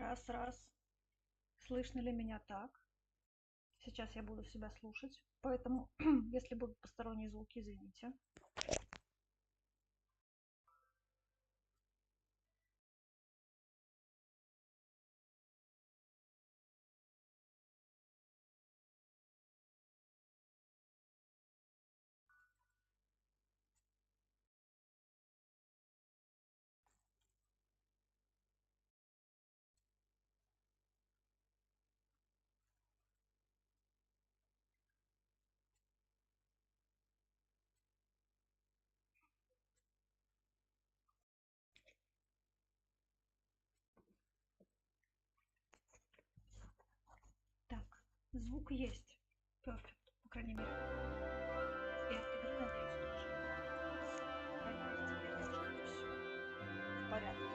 Раз, раз. Слышно ли меня так? Сейчас я буду себя слушать, поэтому, если будут посторонние звуки, извините. Так, звук есть. Perfect, по крайней мере. И от игры, надеюсь, тоже. По крайней мере, теперь должно быть все в порядке.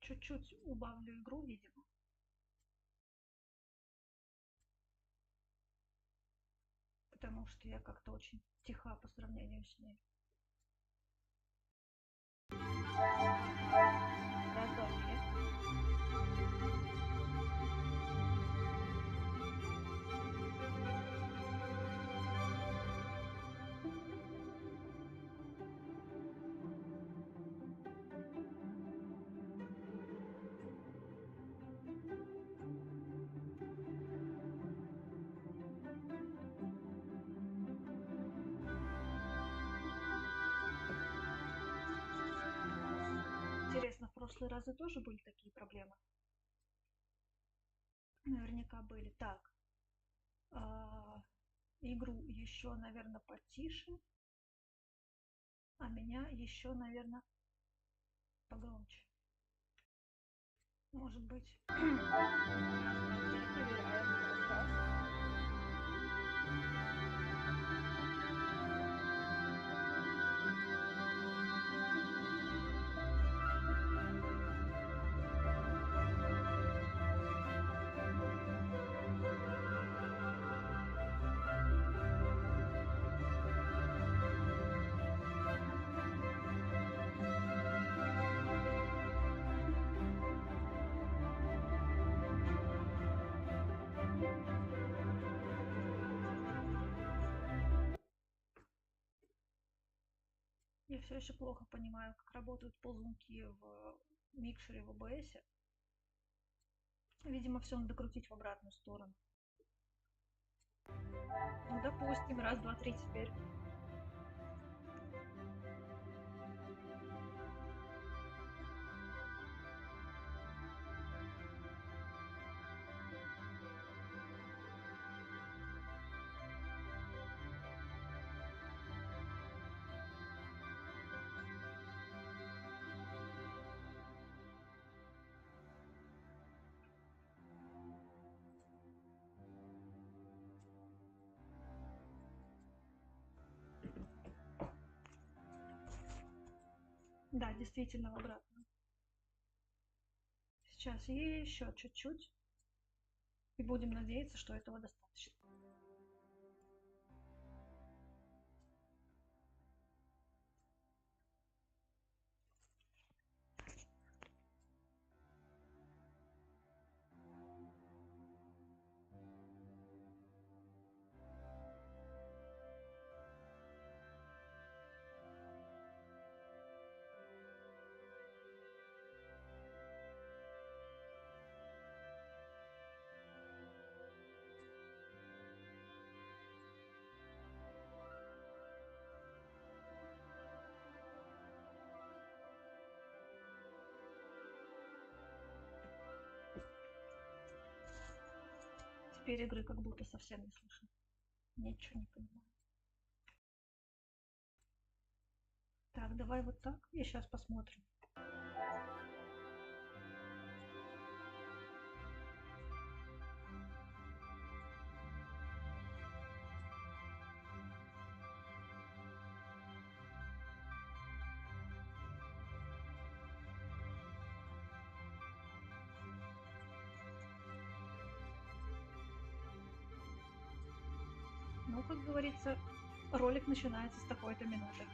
Чуть-чуть убавлю игру, видимо, потому что я как-то очень тиха по сравнению с ней. Раз, два, три. Интересно, в прошлые разы тоже были такие проблемы? Наверняка были. Так, игру еще, наверное, потише, а меня еще, наверное, погромче. Может быть. Раз, два, три. Проверяем. Раз, раз. Я все еще плохо понимаю, как работают ползунки в микшере в OBS. Видимо, все надо крутить в обратную сторону. Ну, допустим, раз, два, три теперь. Да, действительно, в обратную. Сейчас еще чуть-чуть. И будем надеяться, что этого достаточно. Теперь игры как будто совсем не слышно. Ничего не понимаю. Так, давай вот так. И сейчас посмотрим. как говорится, ролик начинается с такой-то минуты.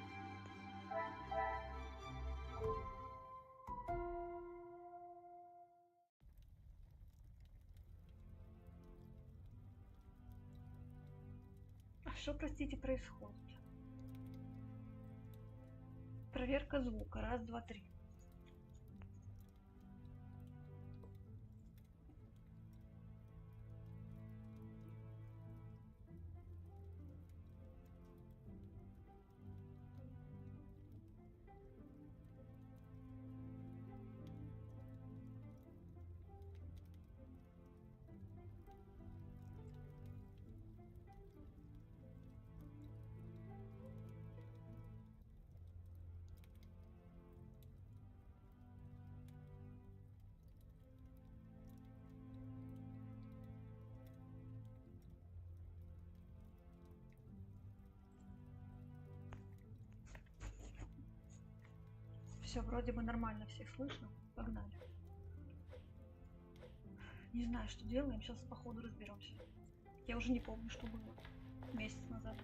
А что, простите, происходит? Проверка звука. Раз, два, три. Все, вроде бы нормально всех слышно. Погнали. Не знаю, что делаем, сейчас по ходу разберемся. Я уже не помню, что было месяц назад.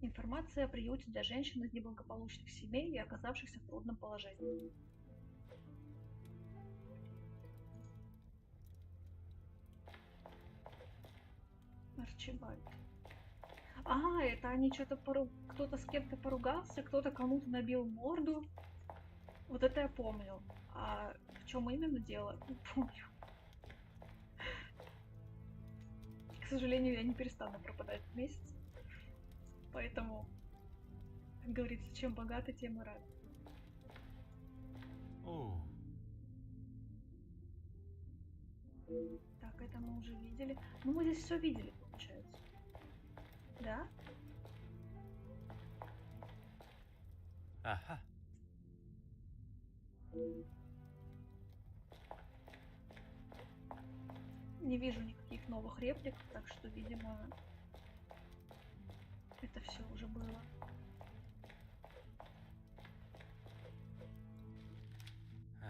Информация о приюте для женщин из неблагополучных семей и оказавшихся в трудном положении. Арчибальд. А, это они что-то кто-то с кем-то поругался, кто-то кому-то набил морду. Вот это я помню. А в чем именно дело, не помню. К сожалению, я не перестану пропадать в месяц. Поэтому, как говорится, чем богаты, тем и рады. Так, это мы уже видели. Ну, мы здесь все видели, получается. Да? Ага. Не вижу никаких новых реплик, так что, видимо, это все уже было.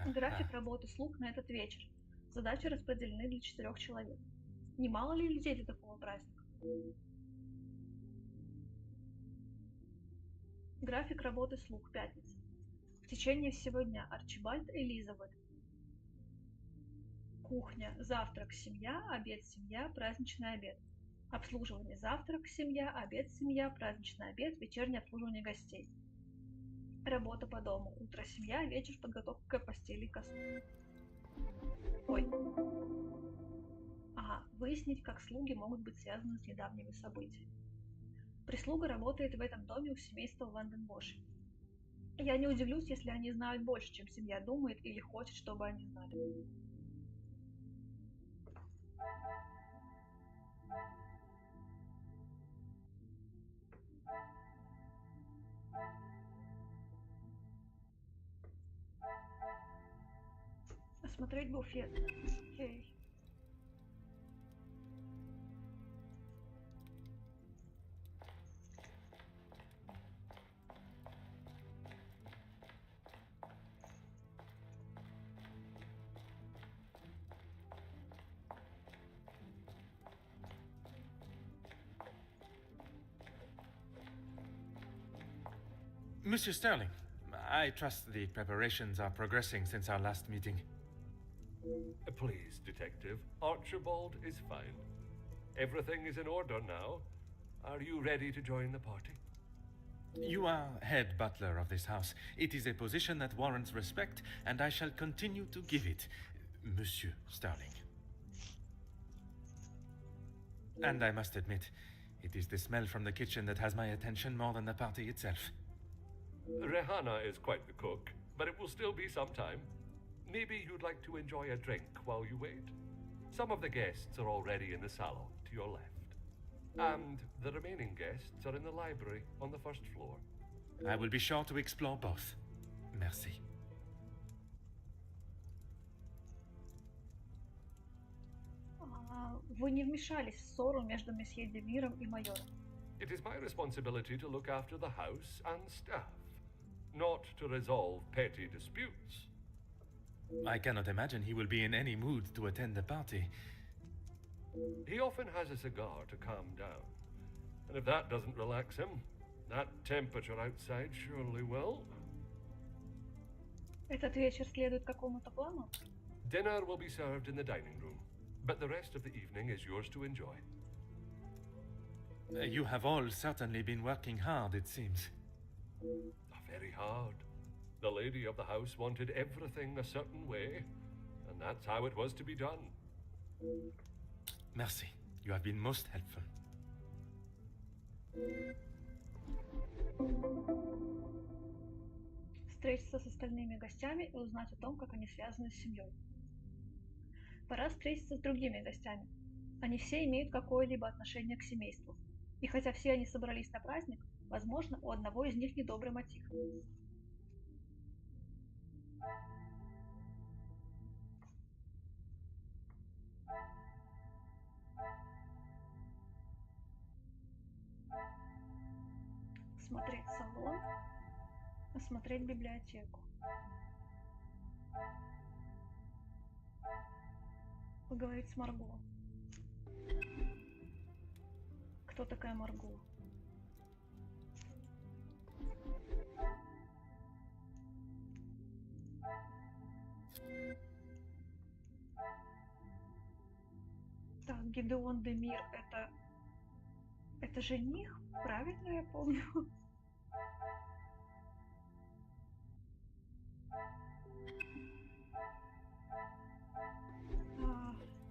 График работы слуг на этот вечер. Задачи распределены для 4 человек. Немало ли людей для такого праздника? График работы слуг. Пятница. В течение всего дня Арчибальд и Элизабет. Кухня. Завтрак семья, обед семья, праздничный обед. Обслуживание. Завтрак семья, обед семья, праздничный обед, вечернее обслуживание гостей. Работа по дому. Утро семья, вечер подготовка к постели и ко сну. Ой. Ага. Выяснить, как слуги могут быть связаны с недавними событиями. Прислуга работает в этом доме у семейства Ванденбоши. Я не удивлюсь, если они знают больше, чем семья думает или хочет, чтобы они знали. Осмотреть буфет. Окей. Monsieur Sterling, I trust the preparations are progressing since our last meeting. Please, Detective. Archibald is fine. Everything is in order now. Are you ready to join the party? You are head butler of this house. It is a position that warrants respect, and I shall continue to give it, Monsieur Sterling. And I must admit, it is the smell from the kitchen that has my attention more than the party itself. Rehanna is quite the cook, but it will still be some time. Maybe you'd like to enjoy a drink while you wait. Some of the guests are already in the salon to your left. And the remaining guests are in the library on the first floor. I will be sure to explore both. Merci. Вы не вмешались в ссору между месье Демиром и майором. It is my responsibility to look after the house and staff, not to resolve petty disputes. I cannot imagine he will be in any mood to attend the party. He often has a cigar to calm down. And if that doesn't relax him, that temperature outside surely will. Этот вечер следует какому-то плану? Dinner will be served in the dining room, but the rest of the evening is yours to enjoy. You have all certainly been working hard, it seems. Very hard. The lady of the house wanted everything a certain way, and that's how it was to be done. Merci. You have been most helpful. Встретиться с остальными гостями и узнать о том, как они связаны с семьей. Пора встретиться с другими гостями. Они все имеют какое-либо отношение к семейству. И хотя все они собрались на праздник, возможно, у одного из них недобрый мотив. Осмотреть салон, осмотреть библиотеку. Поговорить с Марго. Кто такая Марго? Так, Гидеон де Мир это жених? Правильно я помню?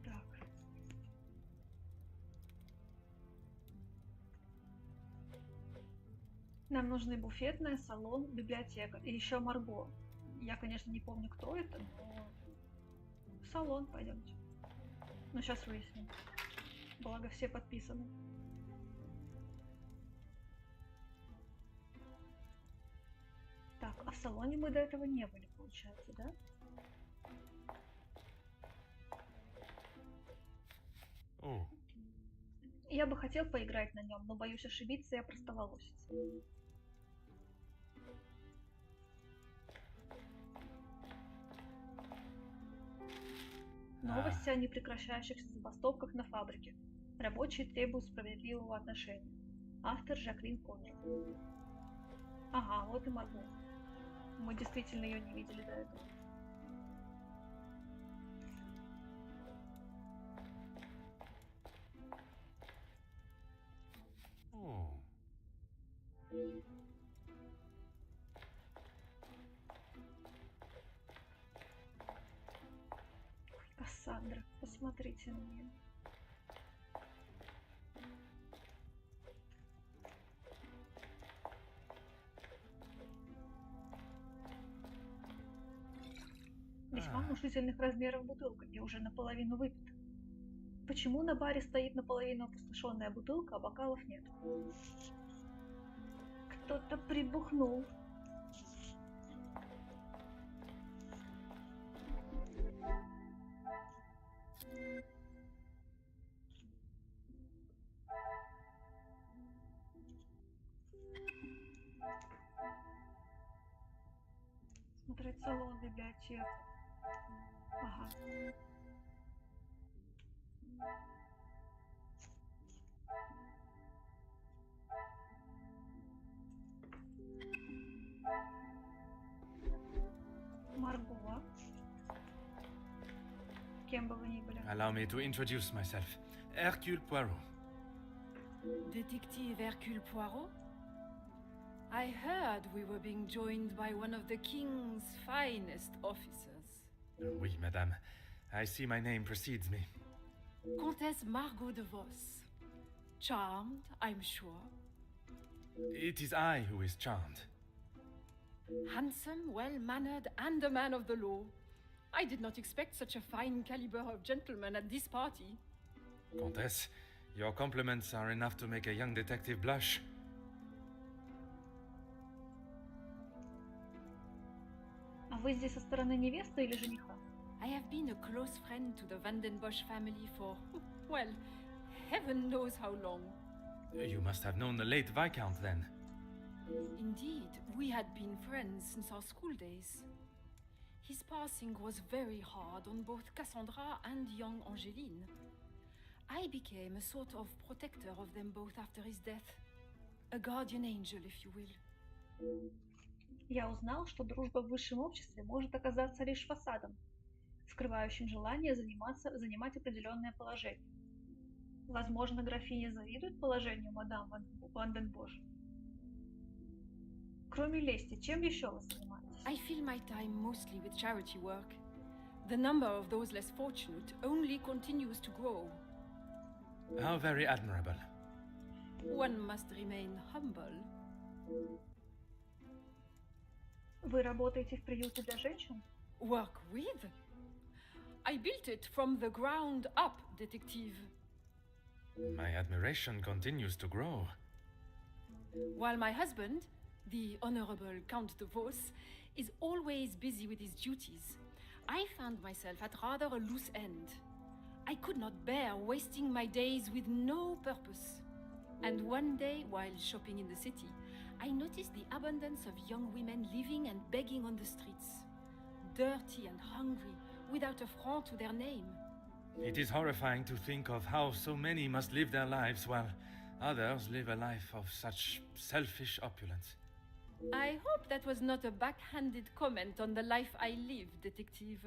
Так. Нам нужны буфетная, салон, библиотека и еще Марго. Я, конечно, не помню, кто это, но в салон пойдемте. Но сейчас выясним. Благо все подписаны. Так, а в салоне мы до этого не были, получается, да? Oh. Я бы хотел поиграть на нем, но боюсь ошибиться и опростоволоситься. Новости о непрекращающихся забастовках на фабрике. Рабочие требуют справедливого отношения. Автор Жаклин Коннор. Ага, вот и Марго. Мы действительно ее не видели до этого. Oh. Кассандра, посмотрите на нее. Весьма внушительных размеров бутылка и уже наполовину выпита. Почему на баре стоит наполовину опустошенная бутылка, а бокалов нет? Кто-то прибухнул. Смотреть салон, библиотеку. Ага. Марго. Кем бы вы ни были. Allow me to introduce myself. Hercule Poirot. Detective Hercule Poirot? I heard we were being joined by one of the king's finest officers. Oui, madame. I see my name precedes me. Comtesse Margot de Vos. Charmed, I'm sure. It is I who is charmed. Handsome, well-mannered, and a man of the law. I did not expect such a fine caliber of gentleman at this party. Comtesse, your compliments are enough to make a young detective blush. А вы здесь со стороны невесты или жениха? I have been a close friend to the Vandenbosch family for, well, heaven knows how long. You must have known the late Viscount then. Indeed, we had been friends since our school days. His passing was very hard on both Cassandra and young Angeline. I became a sort of protector of them both after his death. A guardian angel, if you will. Я узнал, что дружба в высшем обществе может оказаться лишь фасадом, скрывающим желание занимать определенное положение. Возможно, графиня завидует положению мадам Ванденбош. Кроме лести, чем еще вы занимаетесь? I fill my time mostly with charity work. The number of those less fortunate only continues to grow. How very admirable. One must remain humble. Вы работаете в приюте для женщин? Work with? I built it from the ground up, detective. My admiration continues to grow. While my husband, the Honorable Count de Vos, is always busy with his duties, I found myself at rather a loose end. I could not bear wasting my days with no purpose. And one day, while shopping in the city, I noticed the abundance of young women living and begging on the streets, dirty and hungry, without a franc to their name. It is horrifying to think of how so many must live their lives while others live a life of such selfish opulence. I hope that was not a backhanded comment on the life I live, detective.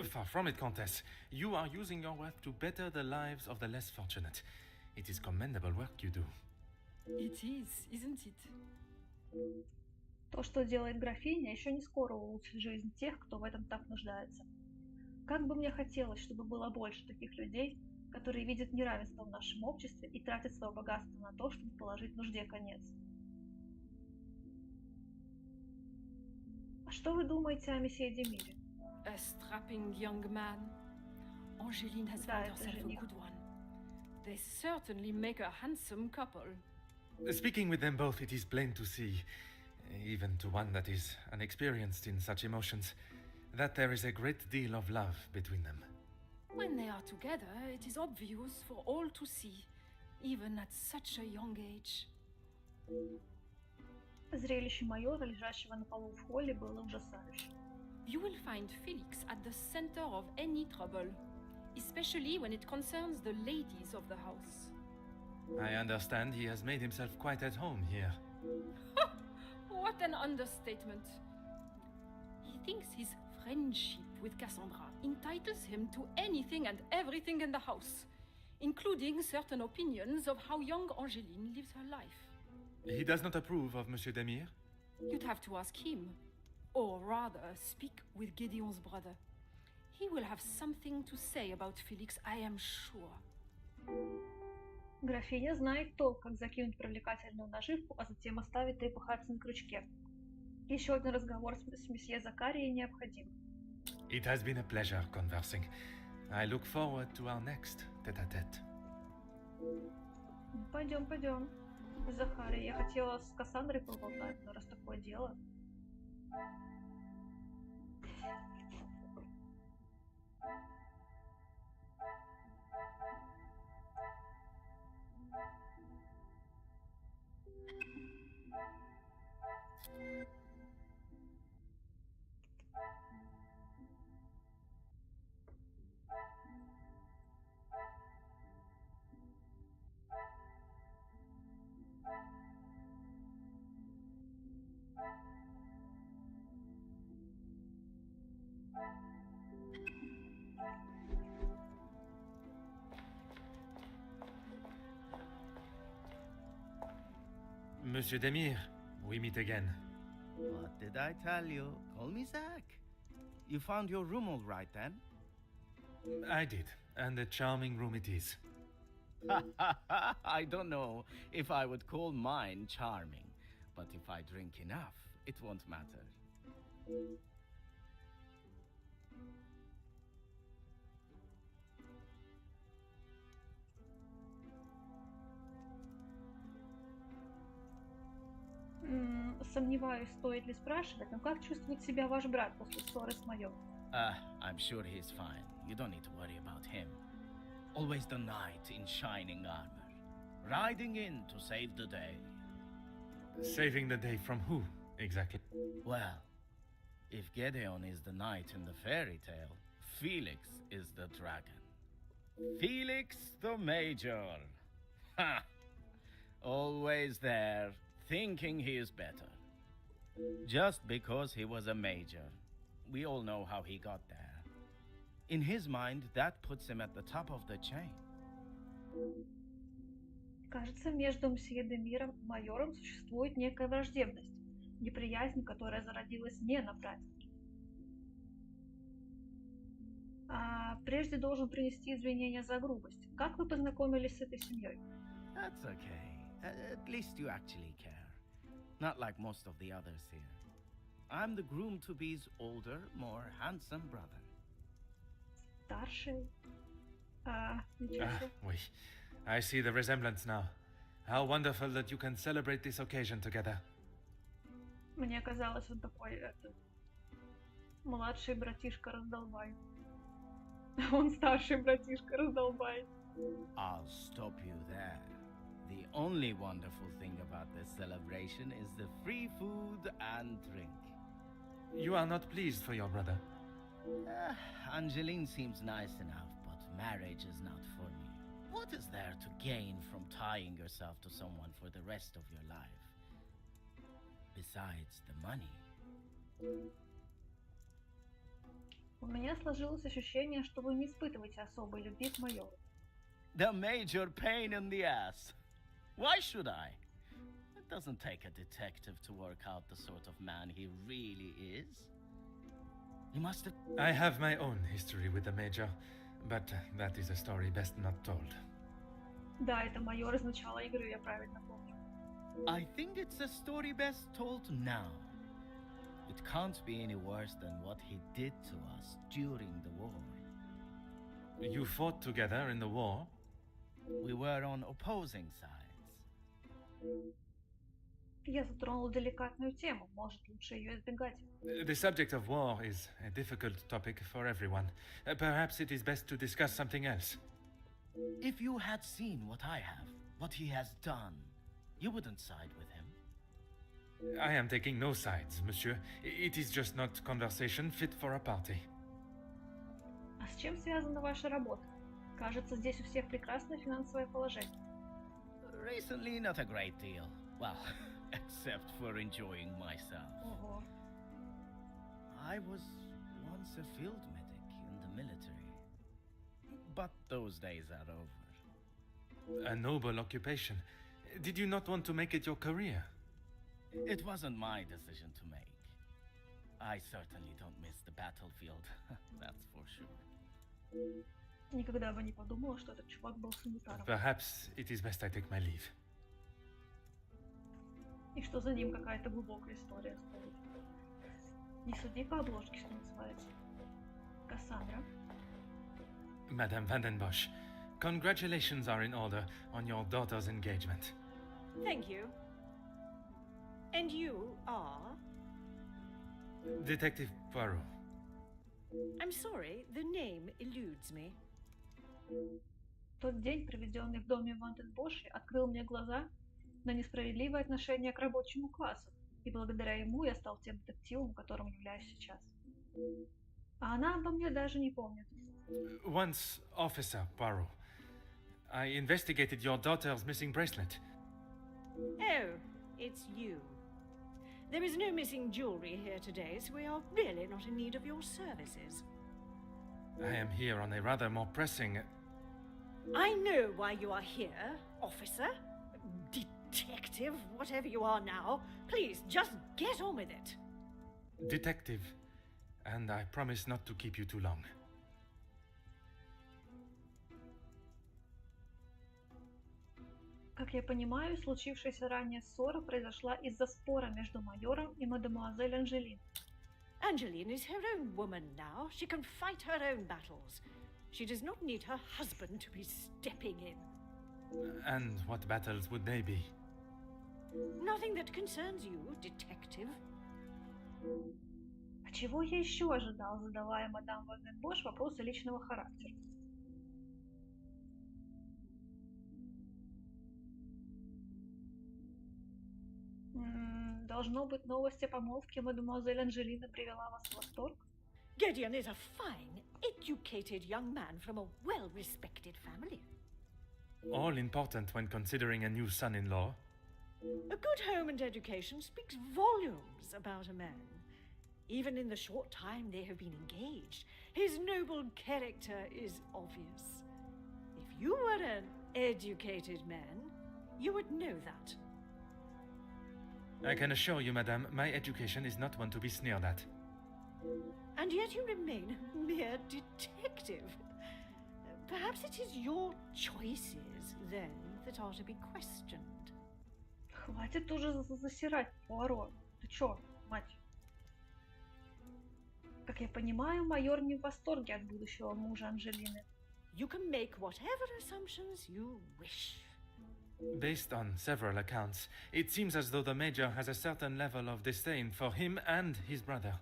Far from it, Countess. You are using your wealth to better the lives of the less fortunate. It is commendable work you do. It is, isn't it? То, что делает графиня, еще не скоро улучшит жизнь тех, кто в этом так нуждается. Как бы мне хотелось, чтобы было больше таких людей, которые видят неравенство в нашем обществе и тратят свое богатство на то, чтобы положить нужде конец. А что вы думаете о месье Демире? A strapping young man. Angeline has Да, found это herself a жених. good one. They certainly make a handsome couple. Speaking with them both, it is plain to see, even to one that is unexperienced in such emotions, that there is a great deal of love between them. When they are together, it is obvious for all to see, even at such a young age. Зрелище майора, лежащего на полу в холле, было ужасающим. You will find Felix at the center of any trouble, especially when it concerns the ladies of the house. I understand he has made himself quite at home here. What an understatement! He thinks his friendship with Cassandra entitles him to anything and everything in the house, including certain opinions of how young Angeline lives her life. He does not approve of Monsieur Demire? You'd have to ask him, or rather, speak with Gideon's brother. He will have something to say about Felix, I am sure. Графиня знает толк, как закинуть привлекательную наживку, а затем оставить трепыхаться на крючке. Еще один разговор с месье Закарией необходим. It has been a pleasure conversing. I look forward to our next tête-à-tête. Пойдем, пойдем. Захарий, я хотела с Кассандрой поболтать, но раз такое дело... Monsieur Demire, we meet again. What did I tell you? Call me Zach. You found your room all right then? I did, and a charming room it is. I don't know if I would call mine charming, but if I drink enough, it won't matter. Сомневаюсь, стоит ли спрашивать, но как чувствует себя ваш брат после ссоры с майором? I'm sure he's fine. You don't need to worry about him. Always the knight in shining armor, riding in to save the day. Saving the day from who, exactly? Well, if Gideon is the knight in the fairy tale, Felix is the dragon. Felix the Major. Ha! Always there, thinking he is better. Just because he was a major. We all know how he got there. In his mind, that puts him at the top of the chain. Кажется, между мсье де Миром и майором существует некая враждебность, неприязнь, которая зародилась не на празднике. Прежде должен принести извинения за грубость. Как вы познакомились с этой семьей? That's okay. At least you actually care. Not like most of the others here. I'm the groom-to-be's older, more handsome brother. Старший? Ничего себе. Oui. I see the resemblance now. How wonderful that you can celebrate this occasion together. Мне казалось, он такой, младший братишка-раздолбай. Он старший братишка-раздолбай. I'll stop you there. The only wonderful thing about this celebration is the free food and drink. You are not pleased for your brother. Angeline seems nice enough, but marriage is not for me. What is there to gain from tying yourself to someone for the rest of your life? Besides the money. У меня сложилось ощущение, что вы не испытываете особой любви к майору. The major pain in the ass. Why should I? It doesn't take a detective to work out the sort of man he really is. You must have... I have my own history with the Major, but that is a story best not told. Да, это майор из начала игры, я правильно помню. I think it's a story best told now. It can't be any worse than what he did to us during the war. You fought together in the war? We were on opposing sides. Я затронул деликатную тему, может, лучше ее избегать. The subject of war is a difficult topic for everyone. Perhaps it is best to discuss something else. If you had seen what I have, what he has done, you wouldn't side with him. I am taking no sides, monsieur. It is just not conversation fit for a party. А с чем связана ваша работа? Кажется, здесь у всех прекрасное финансовое положение. Recently, not a great deal. Well, except for enjoying myself. Ого. I was once a field medic in the military. But those days are over. A noble occupation. Did you not want to make it your career? It wasn't my decision to make. I certainly don't miss the battlefield, that's for sure. Никогда бы не подумала, что этот чувак был санитаром. Perhaps it is best I take my leave. И что за ним какая-то глубокая история стоит. Не суди по обложке, что называется. Кассандра. Madame Vandenbosch, congratulations are in order on your daughter's engagement. Thank you. And you are? Detective Poirot. I'm sorry, the name eludes me. Тот день, проведенный в доме Ванденбоши, открыл мне глаза на несправедливое отношение к рабочему классу, и благодаря ему я стал тем детективом, которым являюсь сейчас. А она обо мне даже не помнит. Once Officer Poirot, I investigated your daughter's missing bracelet. Oh, it's you. There is no missing jewelry here today, so we are really not in need of your services. I am here on a rather more pressing... I know why you are here, officer, detective, whatever you are now. Please, just get on with it. Detective, and I promise not to keep you too long. Как я понимаю, случившаяся ранее ссора произошла из-за спора между майором и мадемуазель Анжелин. Angeline is her own woman now. She can fight her own battles. She does not need her husband to be stepping in. And what battles would they be? Nothing that concerns you, detective. А чего я еще ожидал, задавая мадам Ванденбош вопросы личного характера? Должно быть, новость о помолвке мадемуазель Анжелины привела вас в восторг? Gideon is a fine, educated young man from a well-respected family. All important when considering a new son-in-law. A good home and education speaks volumes about a man. Even in the short time they have been engaged, his noble character is obvious. If you were an educated man, you would know that. I can assure you, madame, my education is not one to be sneered at. And yet you remain a mere detective. Perhaps it is your choices, then, that are to be questioned. Хватит уже засирать, Пуаро. Ты чё, мать? Как я понимаю, майор не в восторге от будущего мужа Анжелины. You can make whatever assumptions you wish. Based on several accounts, it seems as though the Major has a certain level of disdain for him and his brother.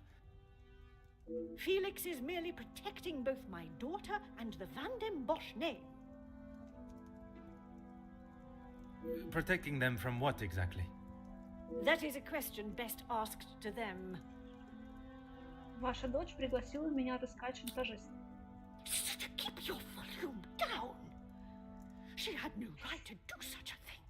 Felix is merely protecting both my daughter and the Van den Bosch name. Protecting them from what exactly? That is a question best asked to them. Ваша дочь пригласила меня отыскать шантажиста. Keep your volume down! She had no right to do such a thing.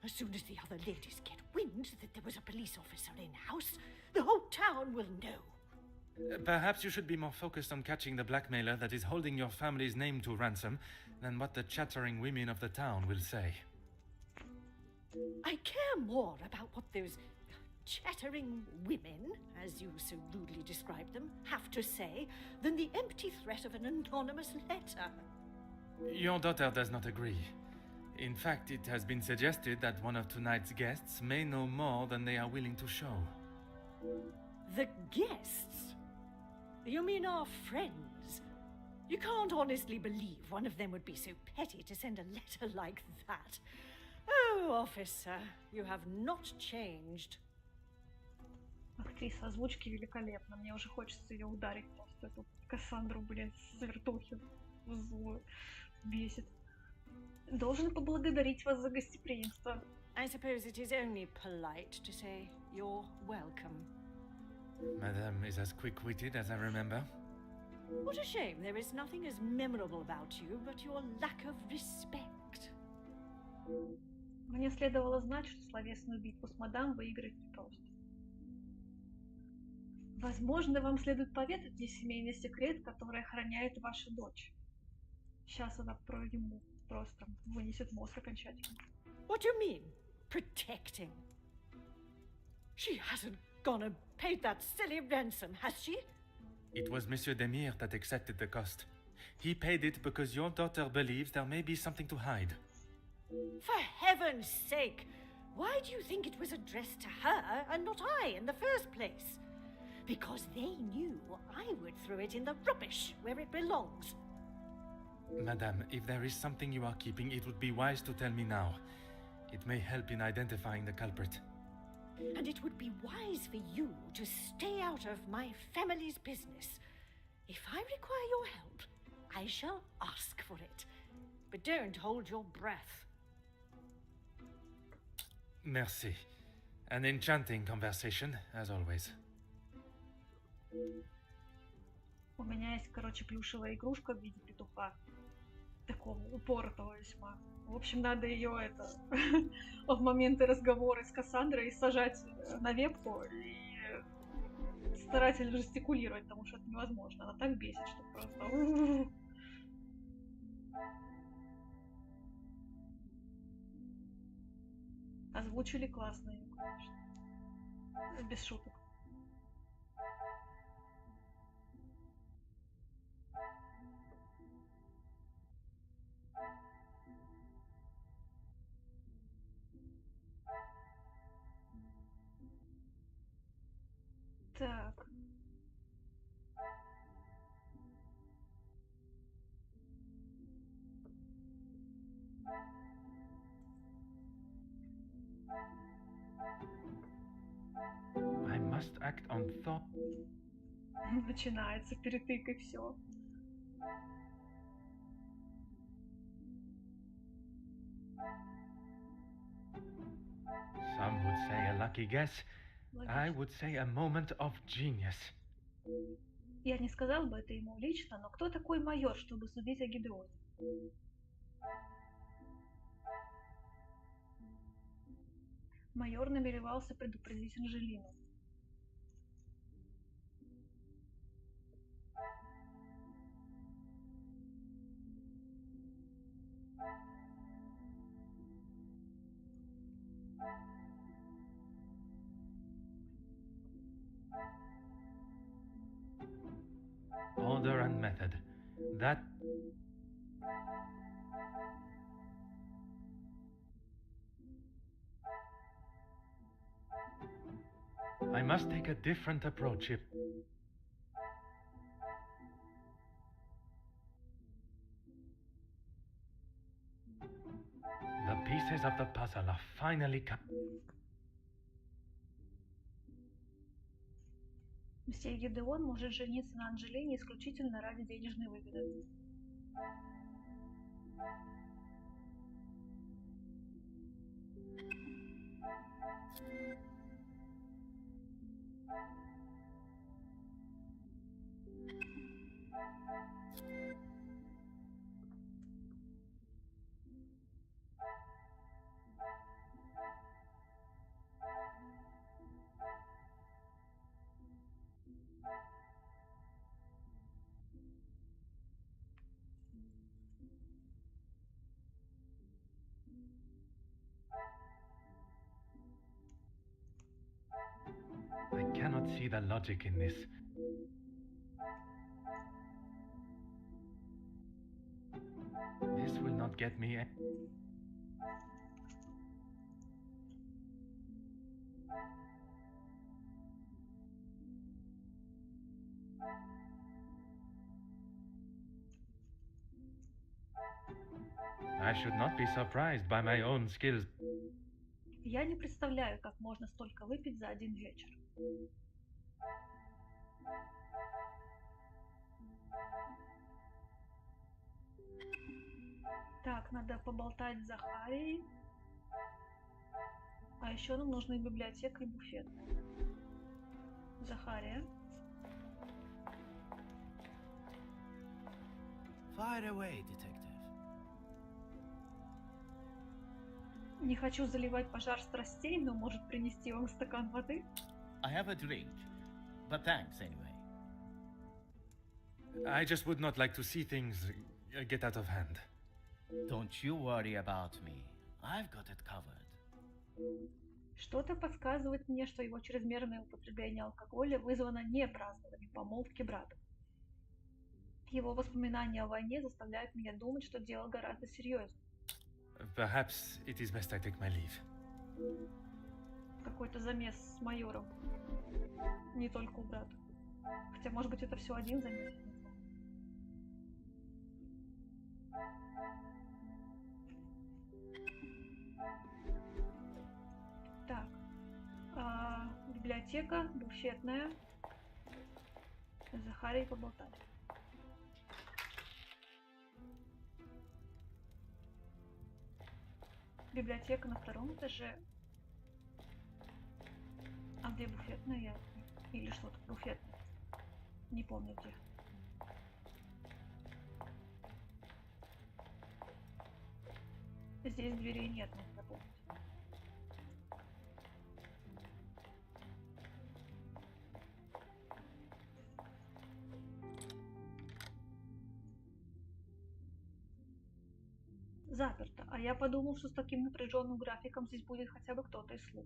As soon as the other ladies get wind that there was a police officer in-house, the whole town will know. Perhaps you should be more focused on catching the blackmailer that is holding your family's name to ransom than what the chattering women of the town will say. I care more about what those chattering women, as you so rudely described them, have to say than the empty threat of an anonymous letter. Your daughter does not agree. In fact, it has been suggested that one of tonight's guests may know more than they are willing to show. The guests? You mean our friends? You can't honestly believe one of them would be so petty to send a letter like that. Oh, officer, you have not changed. Актриса озвучки великолепна. Мне уже хочется ее ударить просто. Эту Кассандру, блядь, с вертухи злую. Бесит. Должен поблагодарить вас за гостеприимство. I suppose it is only polite to say you're welcome. Madame is as quick-witted as I remember. What a shame there is nothing as memorable about you but your lack of respect. Мне следовало знать, что словесную битву с мадам выиграть непросто. Возможно, вам следует поведать мне семейный секрет, который охраняет ваша дочь. Сейчас она ему просто вынесет мозг окончательно. What do you mean, protecting? She hasn't gone and paid that silly ransom, has she? It was Monsieur Demire that accepted the cost. He paid it because your daughter believes there may be something to hide. For heaven's sake! Why do you think it was addressed to her and not I in the first place? Because they knew I would throw it in the rubbish where it belongs. Madame, if there is something you are keeping, it would be wise to tell me now. It may help in identifying the culprit. And it would be wise for you to stay out of my family's business. If I require your help, I shall ask for it. But don't hold your breath. Merci. An enchanting conversation, as always. У меня есть, короче, плюшевая игрушка в виде петуха. Такого упоротого весьма. В общем, надо ее в моменты разговора с Кассандрой сажать на вебку и старательно жестикулировать, потому что это невозможно. Она так бесит, что просто... Озвучили классно ее, конечно. Без шуток. Так. I must act on thought. Начинается перетыкай все. Some would say a lucky guess. I would say a moment of genius. Я не сказал бы это ему лично, но кто такой майор, чтобы судить о Гидеоне? Майор намеревался предупредить Анжелину. Order and method. That... I must take a different approach if... The pieces of the puzzle are finally Мсье Гидеон может жениться на Анжелине исключительно ради денежной выгоды. I cannot see the logic in this. This will not get me... I should not be surprised by my own skills. Я не представляю, как можно столько выпить за один вечер. Так, надо поболтать с Захарией. А еще нам нужны библиотека и буфет. Захария. Fire away, detective. Не хочу заливать пожар страстей, но может принести вам стакан воды? I have a drink, but thanks anyway. I just would not like to see things get out of hand. Don't you worry about me. I've got it covered. Что-то подсказывает мне, что его чрезмерное употребление алкоголя вызвано не празднованием помолвки брата. Его воспоминания о войне заставляют меня думать, что дело гораздо серьезнее. Perhaps it is best I take my leave. Какой-то замес с майором. Не только у брата. Хотя, может быть, это все один замес. Так. Библиотека, буфетная. С Захарией поболтали. Библиотека на втором этаже. А где буфетная? Или что-то буфетное? Не помню где. Здесь дверей нет, надо помнить. Заперто. А я подумал, что с таким напряженным графиком здесь будет хотя бы кто-то из слуг.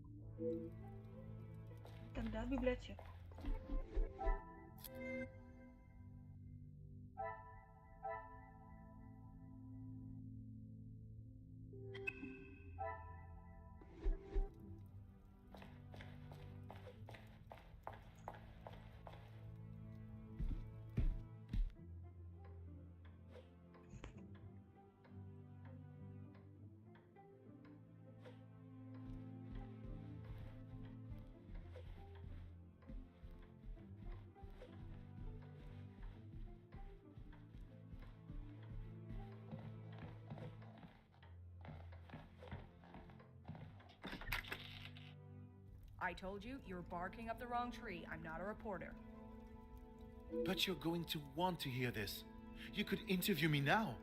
Тогда в библиотеку. I told you, you're barking up the wrong tree. I'm not a reporter. But you're going to want to hear this. You could interview me now.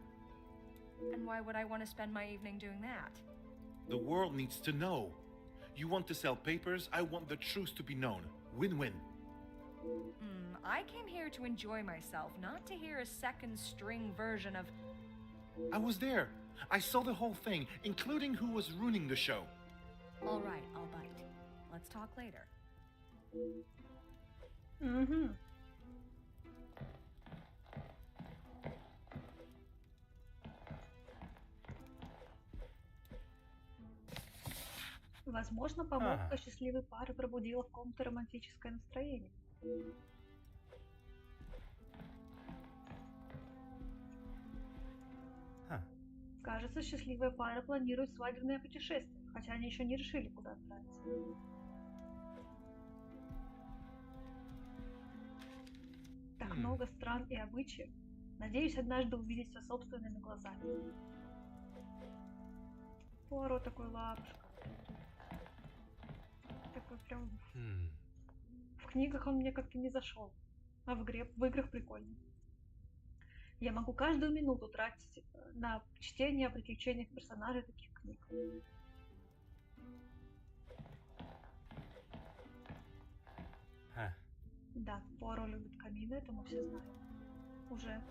And why would I want to spend my evening doing that? The world needs to know. You want to sell papers, I want the truth to be known. Win-win. I came here to enjoy myself, not to hear a second-string version of... I was there. I saw the whole thing, including who was ruining the show. All right, I'll bite. Let's talk later. Угу. Возможно, помолвка счастливой пары пробудила в ком-то романтическое настроение. Кажется, счастливая пара планирует свадебное путешествие, хотя они еще не решили, куда отправиться. Так много стран и обычаев. Надеюсь, однажды увидеть все собственными глазами. Пуаро такой лапушка. Такой прям... В книгах он мне как-то не зашел, а в играх прикольно. Я могу каждую минуту тратить на чтение о приключениях персонажей таких книг. Да, Пуаро любит камины, это мы все знаем. Уже.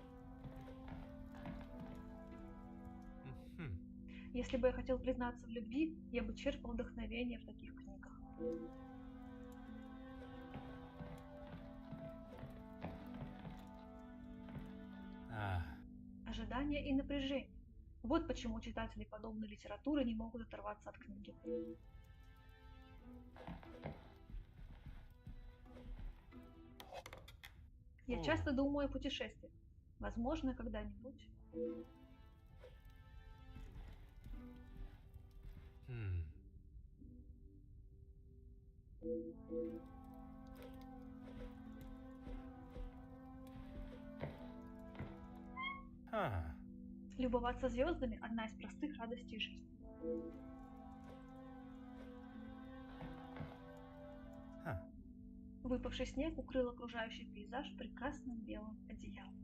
Если бы я хотел признаться в любви, я бы черпал вдохновение в таких книгах. Ожидание и напряжение. Вот почему читатели подобной литературы не могут оторваться от книги. Я часто думаю о путешествиях. Возможно, когда-нибудь. Любоваться звездами – одна из простых радостей жизни. Выпавший снег укрыл окружающий пейзаж прекрасным белым одеялом.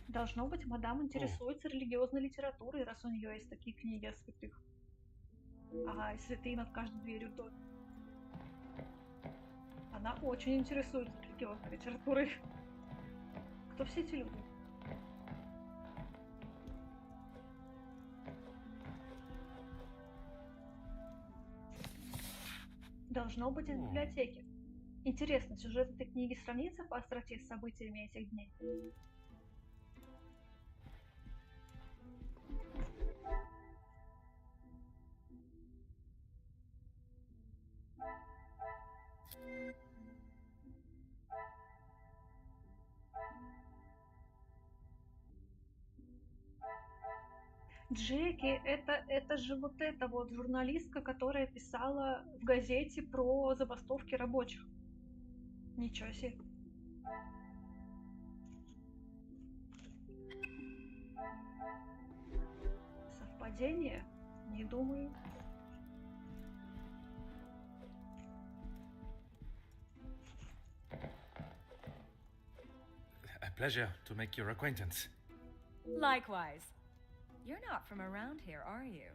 Должно быть, мадам интересуется религиозной литературой, раз у нее есть такие книги о святых. Ага, и святые над каждой дверью в доме. Она очень интересуется религиозной литературой. Кто все эти люди? Должно быть из библиотеки. Интересно, сюжет этой книги сравнится по остроте с событиями этих дней? Джеки, это же вот эта вот журналистка, которая писала в газете про забастовки рабочих. Ничего себе. Совпадение? Не думаю. A pleasure to make your acquaintance. Likewise. You're not from around here, are you?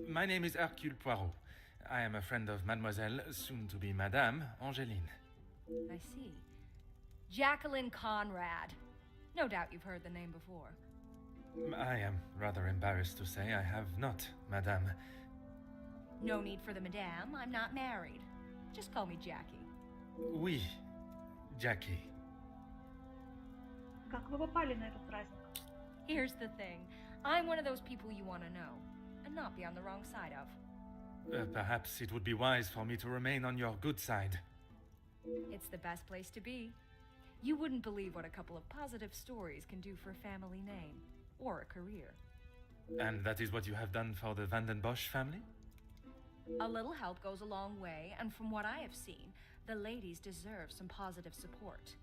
My name is Hercule Poirot. I am a friend of Mademoiselle, soon to be Madame, Angeline. I see. Jacqueline Conrad. No doubt you've heard the name before. I am rather embarrassed to say I have not, Madame. No need for the madame. I'm not married. Just call me Jackie. Oui, Jackie. Как вы попали на этот праздник? Here's the thing. I'm one of those people you want to know, and not be on the wrong side of. Perhaps it would be wise for me to remain on your good side. It's the best place to be. You wouldn't believe what a couple of positive stories can do for a family name, or a career. And that is what you have done for the Van den Bosch family? A little help goes a long way, and from what I have seen, the ladies deserve some positive support.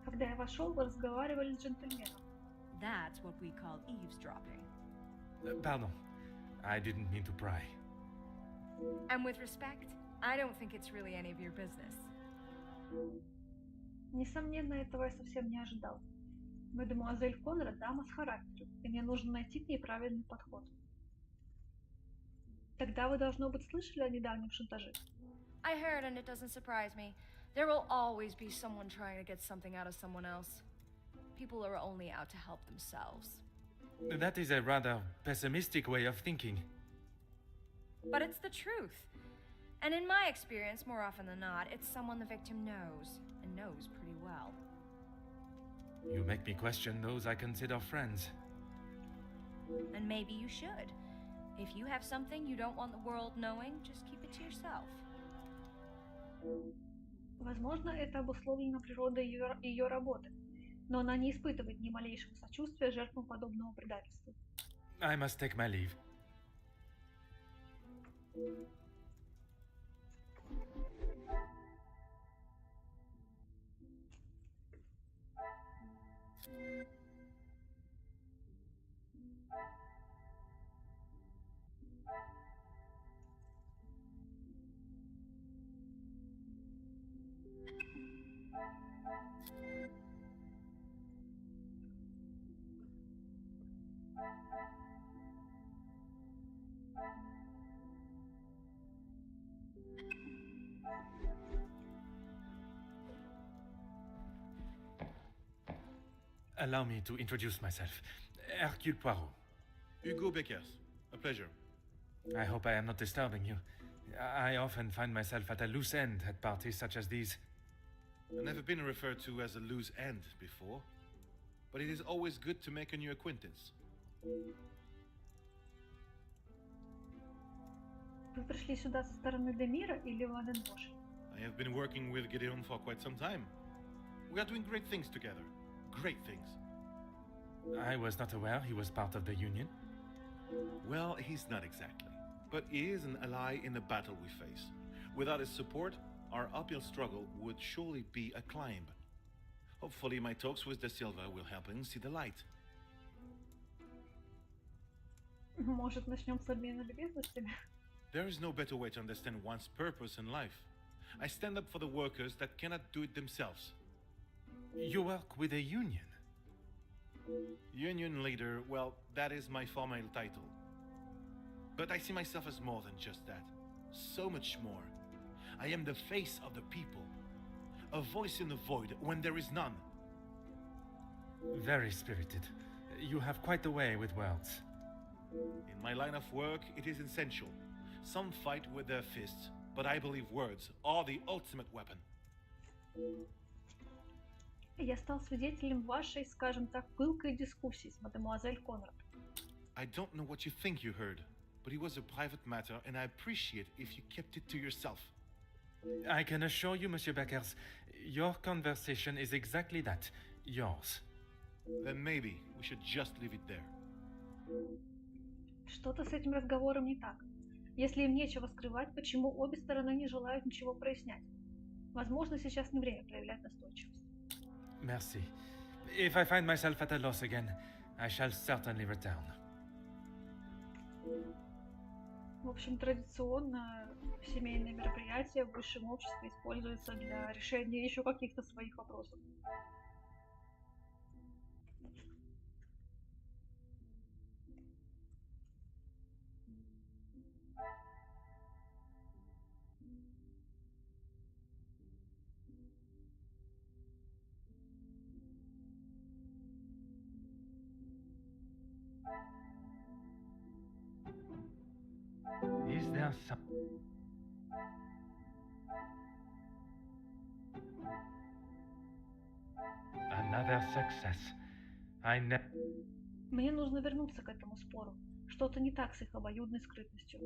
Когда я вошел, вы разговаривали с джентльменом. That's what we call eavesdropping. Pardon. I didn't mean to pry. And with respect, I don't think it's really any of your business. Несомненно, этого я совсем не ожидал. Мадемуазель Конрад дама с характером, и мне нужно найти к ней правильный подход. Тогда вы, должно быть, слышали о недавнем шантаже? I heard, and it doesn't surprise me. There will always be someone trying to get something out of someone else. People are only out to help themselves. That is a rather pessimistic way of thinking. But it's the truth. And in my experience, more often than not, it's someone the victim knows, and knows pretty well. You make me question those I consider friends. And maybe you should. If you have something you don't want the world knowing, just keep it to yourself. Возможно, это обусловлено природой ее работы, но она не испытывает ни малейшего сочувствия жертвам подобного предательства. I must take my leave. Allow me to introduce myself. Hercule Poirot. Hugo Beckers. A pleasure. I hope I am not disturbing you. I often find myself at a loose end at parties such as these. I've never been referred to as a loose end before, but it is always good to make a new acquaintance. Вы пришли сюда со стороны Демира или Ванденбош? I have been working with Gideon for quite some time. We are doing great things together. Great things. I was not aware he was part of the Union. Well, he's not exactly. But he is an ally in the battle we face. Without his support, our uphill struggle would surely be a climb. Hopefully my talks with De Silva will help him see the light. Может, начнем с обмена любезностями? There is no better way to understand one's purpose in life. I stand up for the workers that cannot do it themselves. You work with a union. Union leader, well, that is my formal title. But I see myself as more than just that. So much more. I am the face of the people. A voice in the void when there is none. Very spirited. You have quite a way with words. In my line of work, it is essential. Some fight with their fists, but I believe words are the ultimate weapon. Я стал свидетелем вашей, скажем так, пылкой дискуссии с мадемуазель Конрад. I don't know what you think you heard, but it was a private matter, and I appreciate if you kept it to yourself. I can assure you, Monsieur Beckers, your conversation is exactly that. Yours. Then maybe we should just leave it there. Что-то с этим разговором не так. Если им нечего скрывать, почему обе стороны не желают ничего прояснять? Возможно, сейчас не время проявлять настойчивость. Merci. If I find myself at a loss again, I shall certainly return. В общем, традиционно семейные мероприятия в высшем обществе используются для решения еще каких-то своих вопросов. Is there some... Another success. Мне нужно вернуться к этому спору. Что-то не так с их обоюдной скрытностью.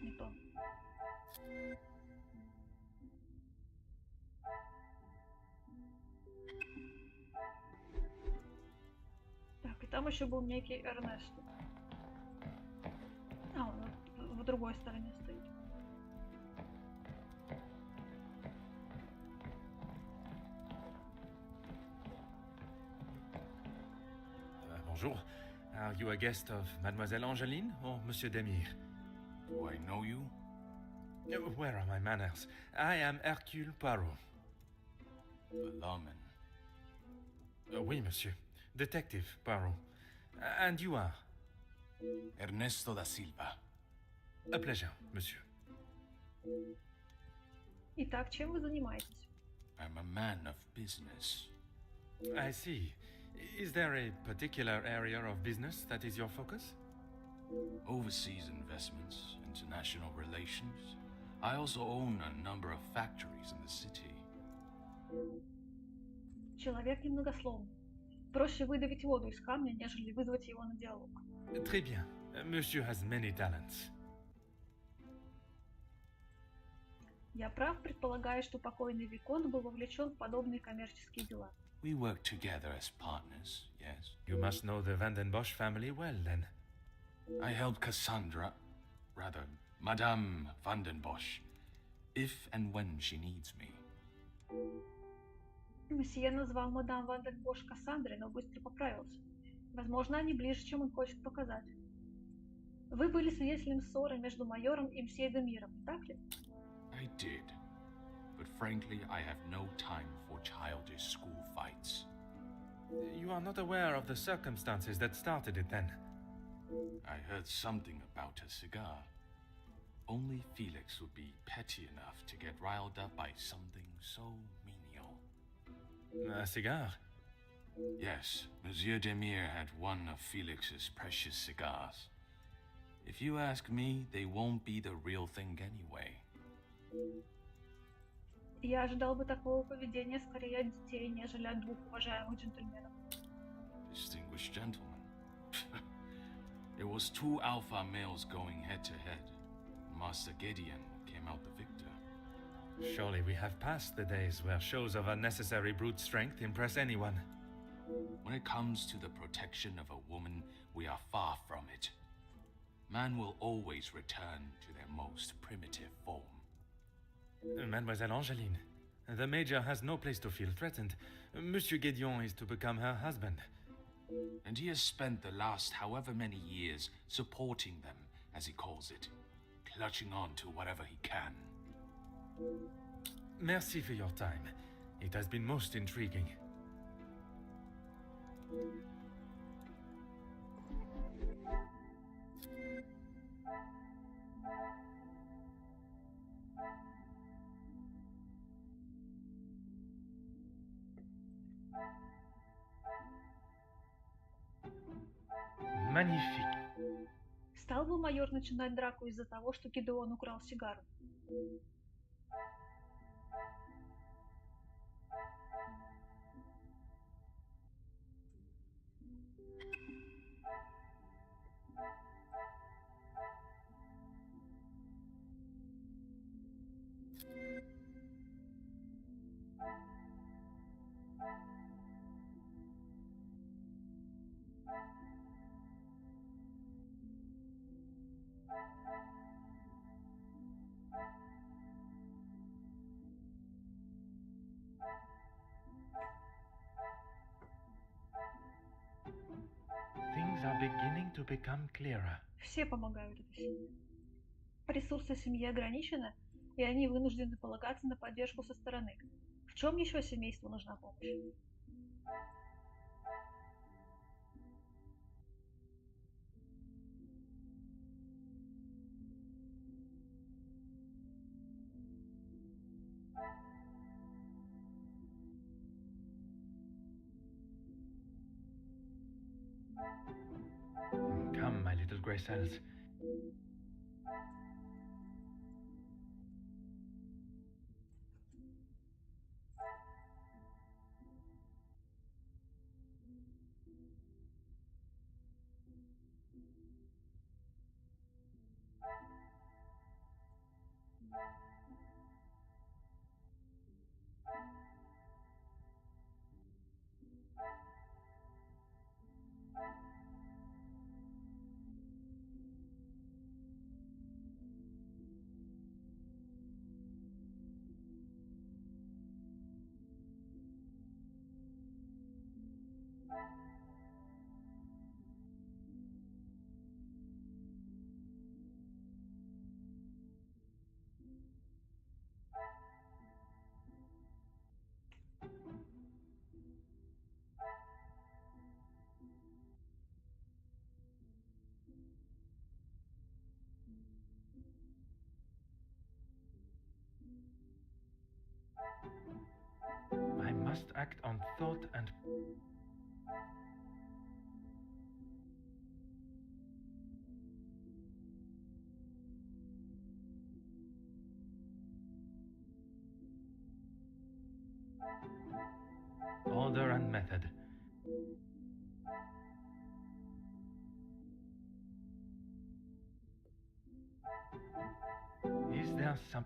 Не то. там еще был некий Эрнесто. А, он вот в другой стороне стоит. Bonjour. Are you a guest of Mademoiselle Angeline or Monsieur Demire? Do I know you? Where are my manners? I am Hercule Poirot. The lawman. Oui, monsieur. Detective Poirot. And you are? Ernesto da Silva. A pleasure, monsieur. Итак, чем вы занимаетесь? I'm a man of business. I see. Is there a particular area of business that is your focus? Overseas investments, international relations. I also own a number of factories in the city. Человек немногословный. Проще выдавить воду из камня, нежели вызвать его на диалог. Très bien. Monsieur has many talents. Я прав, предполагая, что покойный Виконт был вовлечен в подобные коммерческие дела. We work together as partners, yes. You must know the Van den Bosch family well, then. I help Cassandra, rather, Madame Van den Bosch, if and when she needs me. Месье назвал мадам Ван ден Бош Кассандрой, но быстро поправился. Возможно, они ближе, чем он хочет показать. Вы были свидетелем ссоры между майором и мсье Демиром, не так ли? I did. But frankly, I have no time for childish school fights. You are not aware of the circumstances that started it, then? I heard something about a cigar. Only Felix would be petty enough to get riled up by something so menial. A cigar? Yes, Monsieur Demire had one of Felix's precious cigars. If you ask me, they won't be the real thing anyway. Я ожидал бы такого поведения скорее от детей, нежели от двух уважаемых джентльменов. Distinguished gentlemen. There was two alpha males going head to head. Master Gideon came out the victor. Surely we have passed the days where shows of unnecessary brute strength impress anyone. When it comes to the protection of a woman, we are far from it. Man will always return to their most primitive form. Mademoiselle Angeline, the Major has no place to feel threatened. Monsieur Gédéon is to become her husband. And he has spent the last however many years supporting them, as he calls it, clutching on to whatever he can. Merci for your time. It has been most intriguing. Magnifique. Стал бы майор начинать драку из-за того, что Гидеон украл сигару? Things are beginning to become clearer. Все помогают этой семье. Ресурсы семьи ограничены, и они вынуждены полагаться на поддержку со стороны. В чем еще семейству нужна помощь? Come, my little grey cells. I must act on thought and... order and method. Is there some...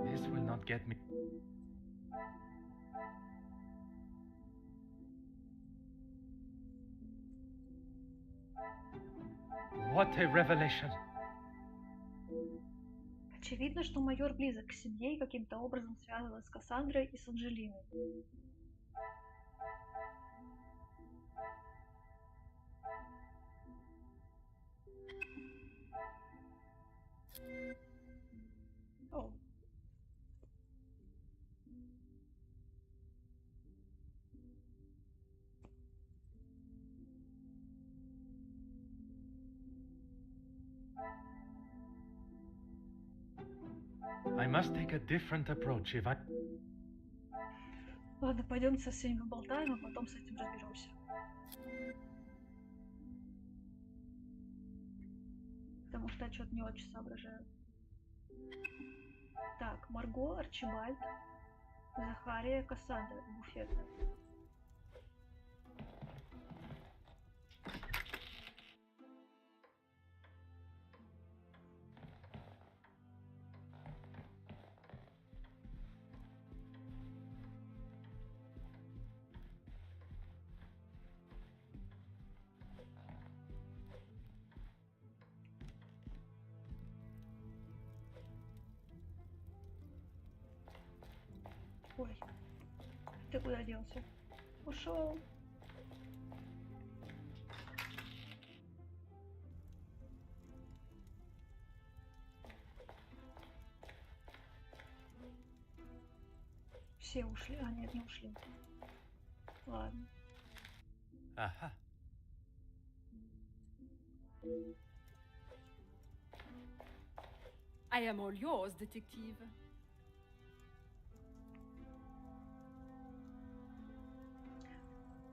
This will not get me... What a revelation! Очевидно, что майор близок к семье и каким-то образом связан с Кассандрой и с Анджелиной. О. I must take a different approach if I... Ладно, пойдем со всеми поболтаем, а потом с этим разберемся. Потому что я что-то не очень соображаю. Так, Марго, Арчибальд, Захария, Кассандра, буфетная. Ой, ты куда делся? Ушел. Все ушли. А, нет, не ушли. Ладно. Aha. I am all yours, detective.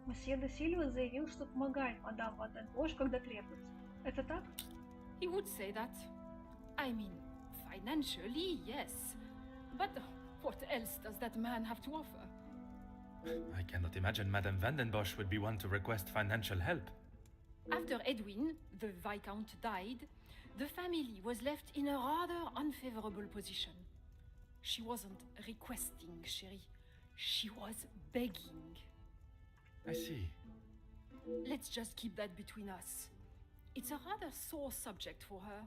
Месье де Сильва заявил, что помогает мадам Ванденбош, когда требуется. Это так? He would say that. I mean, financially, yes. But what else does that man have to offer? I cannot imagine Madame Vandenbosch would be one to request financial help. After Edwin, the Viscount, died, the family was left in a rather unfavorable position. She wasn't requesting, chérie. She was begging. I see. Let's just keep that between us. It's a rather sore subject for her.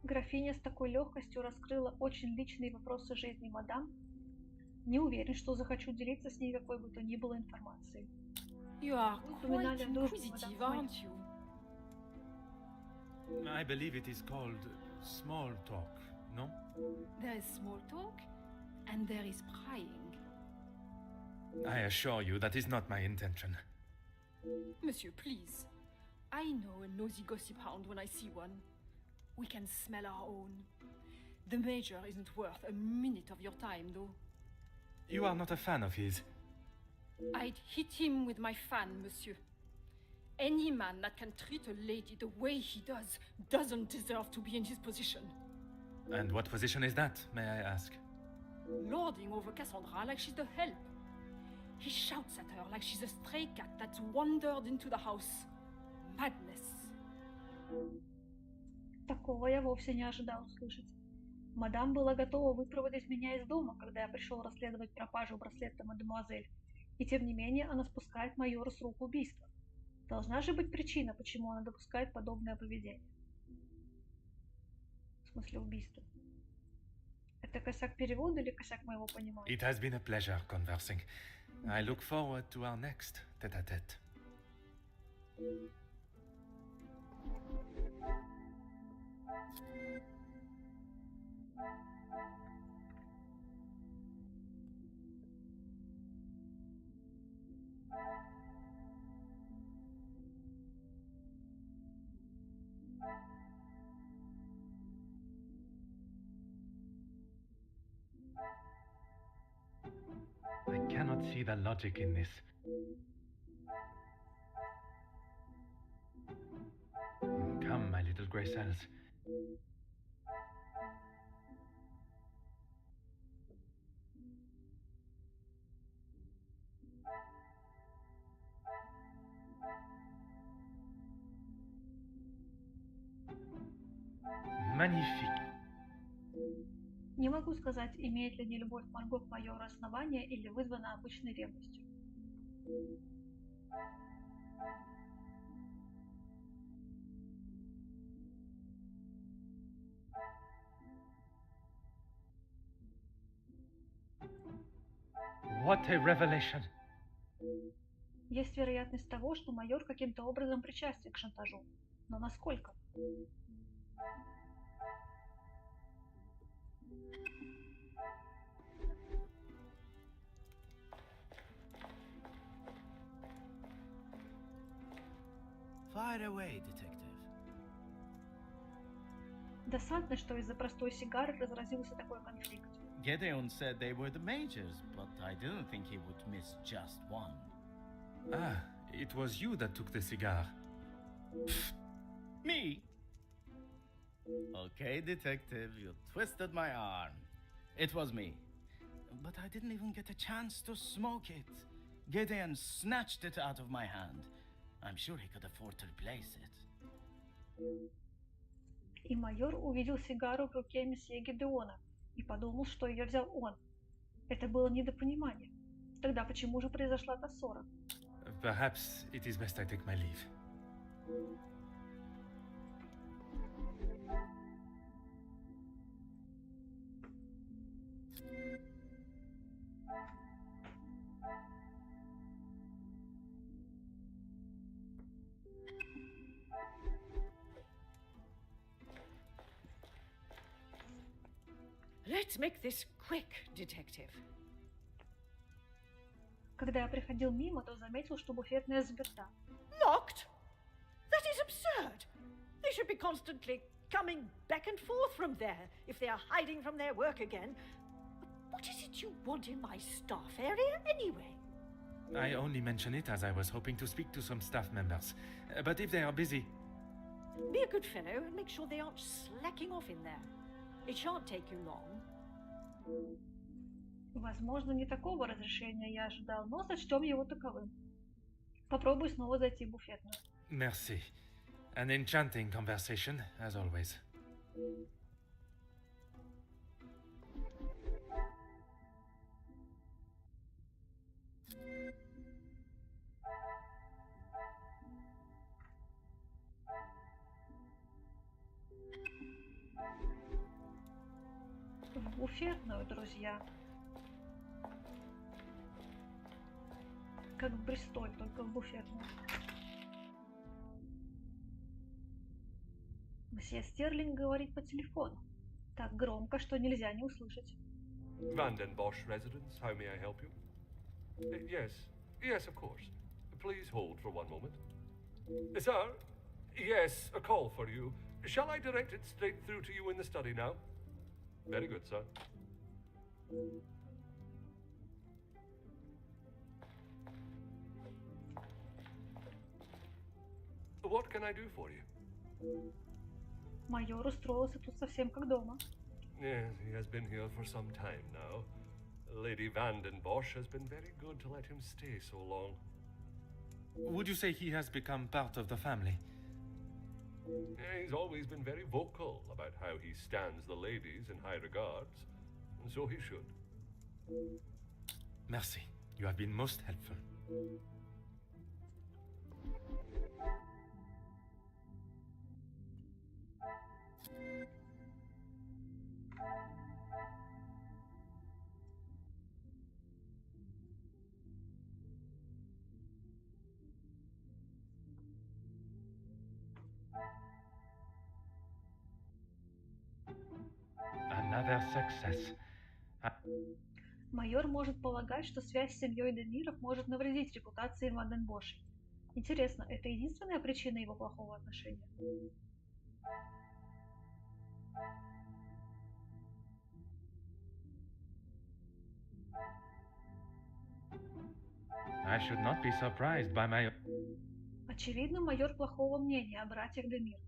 Графиня с такой легкостью раскрыла очень личные вопросы жизни мадам. Не уверен, что захочу делиться с ней какой бы то ни было информацией. You are Упоминали quite дружбу, inquisitive, мадам aren't you? I believe it is called small talk, no? There is small talk, and there is prying. I assure you that is not my intention. Monsieur, please. I know a nosy gossip hound when I see one. We can smell our own. The Major isn't worth a minute of your time, though. You are not a fan of his. I'd hit him with my fan, monsieur. Any man that can treat a lady the way he does doesn't deserve to be in his position. And what position is that, may I ask? Lording over Cassandra like she's the help. He shouts at her like she's a stray cat that's wandered into the house. Madness. Такого я вовсе не ожидал услышать. Мадам была готова выпроводить меня из дома, когда я пришел расследовать пропажу браслета мадемуазель, и тем не менее она спускает майору с рук убийства. Должна же быть причина, почему она допускает подобное поведение. В смысле убийства. Это косяк перевода или косяк моего понимания? It has been a pleasure conversing. I look forward to our next tête-à-tête. I cannot see the logic in this. Come, my little grey cells. Magnifique. Не могу сказать, имеет ли нелюбовь Марго к майору основания или вызвана обычной ревностью. What a revelation! Есть вероятность того, что майор каким-то образом причастен к шантажу. Но насколько? Fire away, detective. Досадно, что из-за простой сигары разразился такой конфликт. Gideon said they were the majors, but I didn't think he would miss just one. Ah, it was you that took the cigar. Me? Okay, detective, you twisted my arm. It was me. But I didn't even get a chance to smoke it. Gideon snatched it out of my hand. I'm sure he could afford to replace it. И майор увидел сигару в руке месье Гидеона и подумал, что ее взял он. Это было недопонимание. Тогда почему же произошла та ссора? Perhaps it is best I take my leave. Let's make this quick, detective. Когда я приходил мимо, то заметил, что буфетная заперта. Locked? That is absurd. They should be constantly coming back and forth from there if they are hiding from their work again. What is it you want in my staff area anyway? I only mention it as I was hoping to speak to some staff members. But if they are busy... Be a good fellow and make sure they aren't slacking off in there. It shan't take you long. Возможно, не такого разрешения я ожидал, но сочтем его таковым. Попробуй снова зайти в буфетную. Merci. An enchanting conversation, as always. В буфетную, друзья. Как в Бристоль, только в буфетную. Мсье Стерлинг говорит по телефону. Так громко, что нельзя не услышать. Vanden Bosch residence, how may I help you? Yes, of course. Please hold for one moment. Sir, yes, a call for you. Shall I direct it straight through to you in the study now? Very good, sir. What can I do for you? Майор устроился тут совсем как дома. Yes, he has been here for some time now. Lady Vanden Bosch has been very good to let him stay so long. Would you say he has become part of the family? He's always been very vocal about how he stands the ladies in high regards, and so he should. Merci. You have been most helpful. Another success. Майор может полагать, что связь с семьей Демиров может навредить репутации Ванденбошей. Интересно, это единственная причина его плохого отношения? I should not be surprised by my... Очевидно, майор плохого мнения о братьях Демир.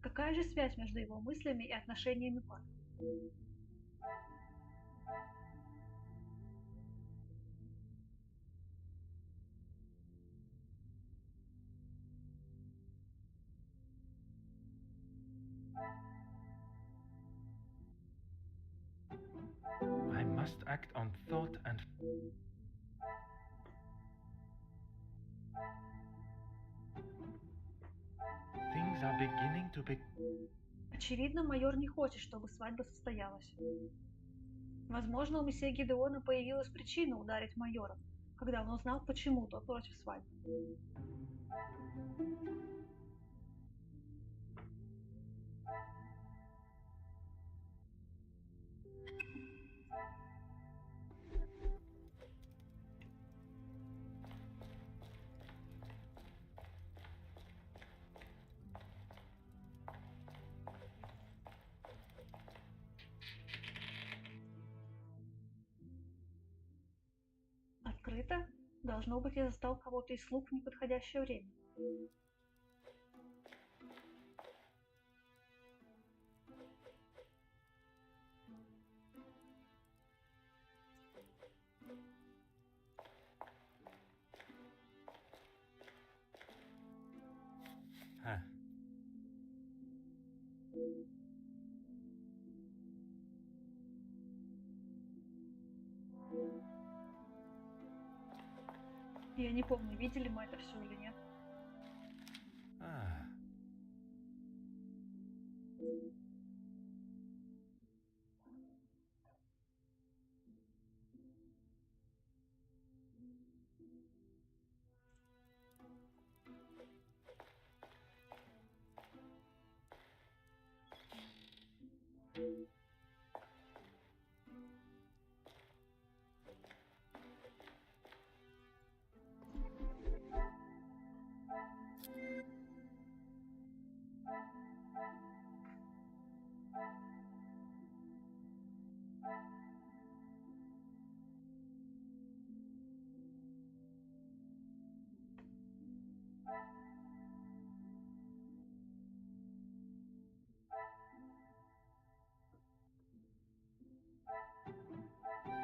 Какая же связь между его мыслями и отношениями пар? I must act on thought and... Things are beginning to be... Очевидно, майор не хочет, чтобы свадьба состоялась. Возможно, у месье Гидеона появилась причина ударить майора, когда он узнал, почему тот против свадьбы. Открыто? Должно быть, я застал кого-то из слуг в неподходящее время. Huh. Я не помню, видели мы это все или нет. Ah.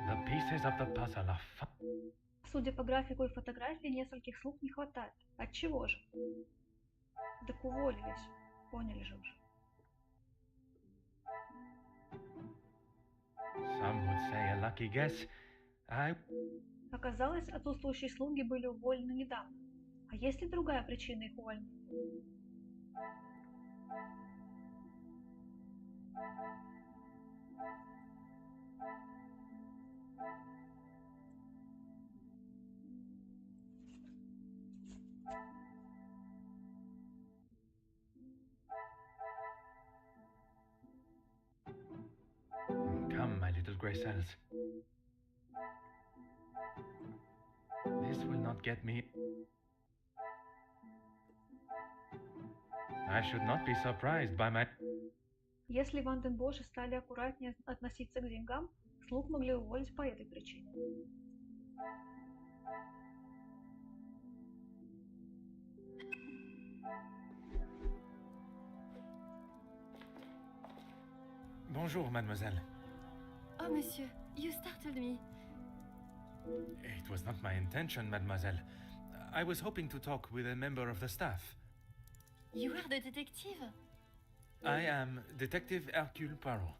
The pieces of the puzzle are Судя по графику и фотографии, нескольких слуг не хватает. Отчего же? Так уволились. Поняли же уже. Some would say a lucky guess. Оказалось, отсутствующие слуги были уволены недавно. А есть ли другая причина их увольнения? Come, my little grey cells. This will not get me. I should not be surprised by my... Если Ванденбоши стали аккуратнее относиться к деньгам, слуг могли уволить по этой причине. Bonjour, mademoiselle. Oh, monsieur, you startled me. It was not my intention, mademoiselle. I was hoping to talk with a member of the staff. You are the detective? I am Detective Hercule Poirot.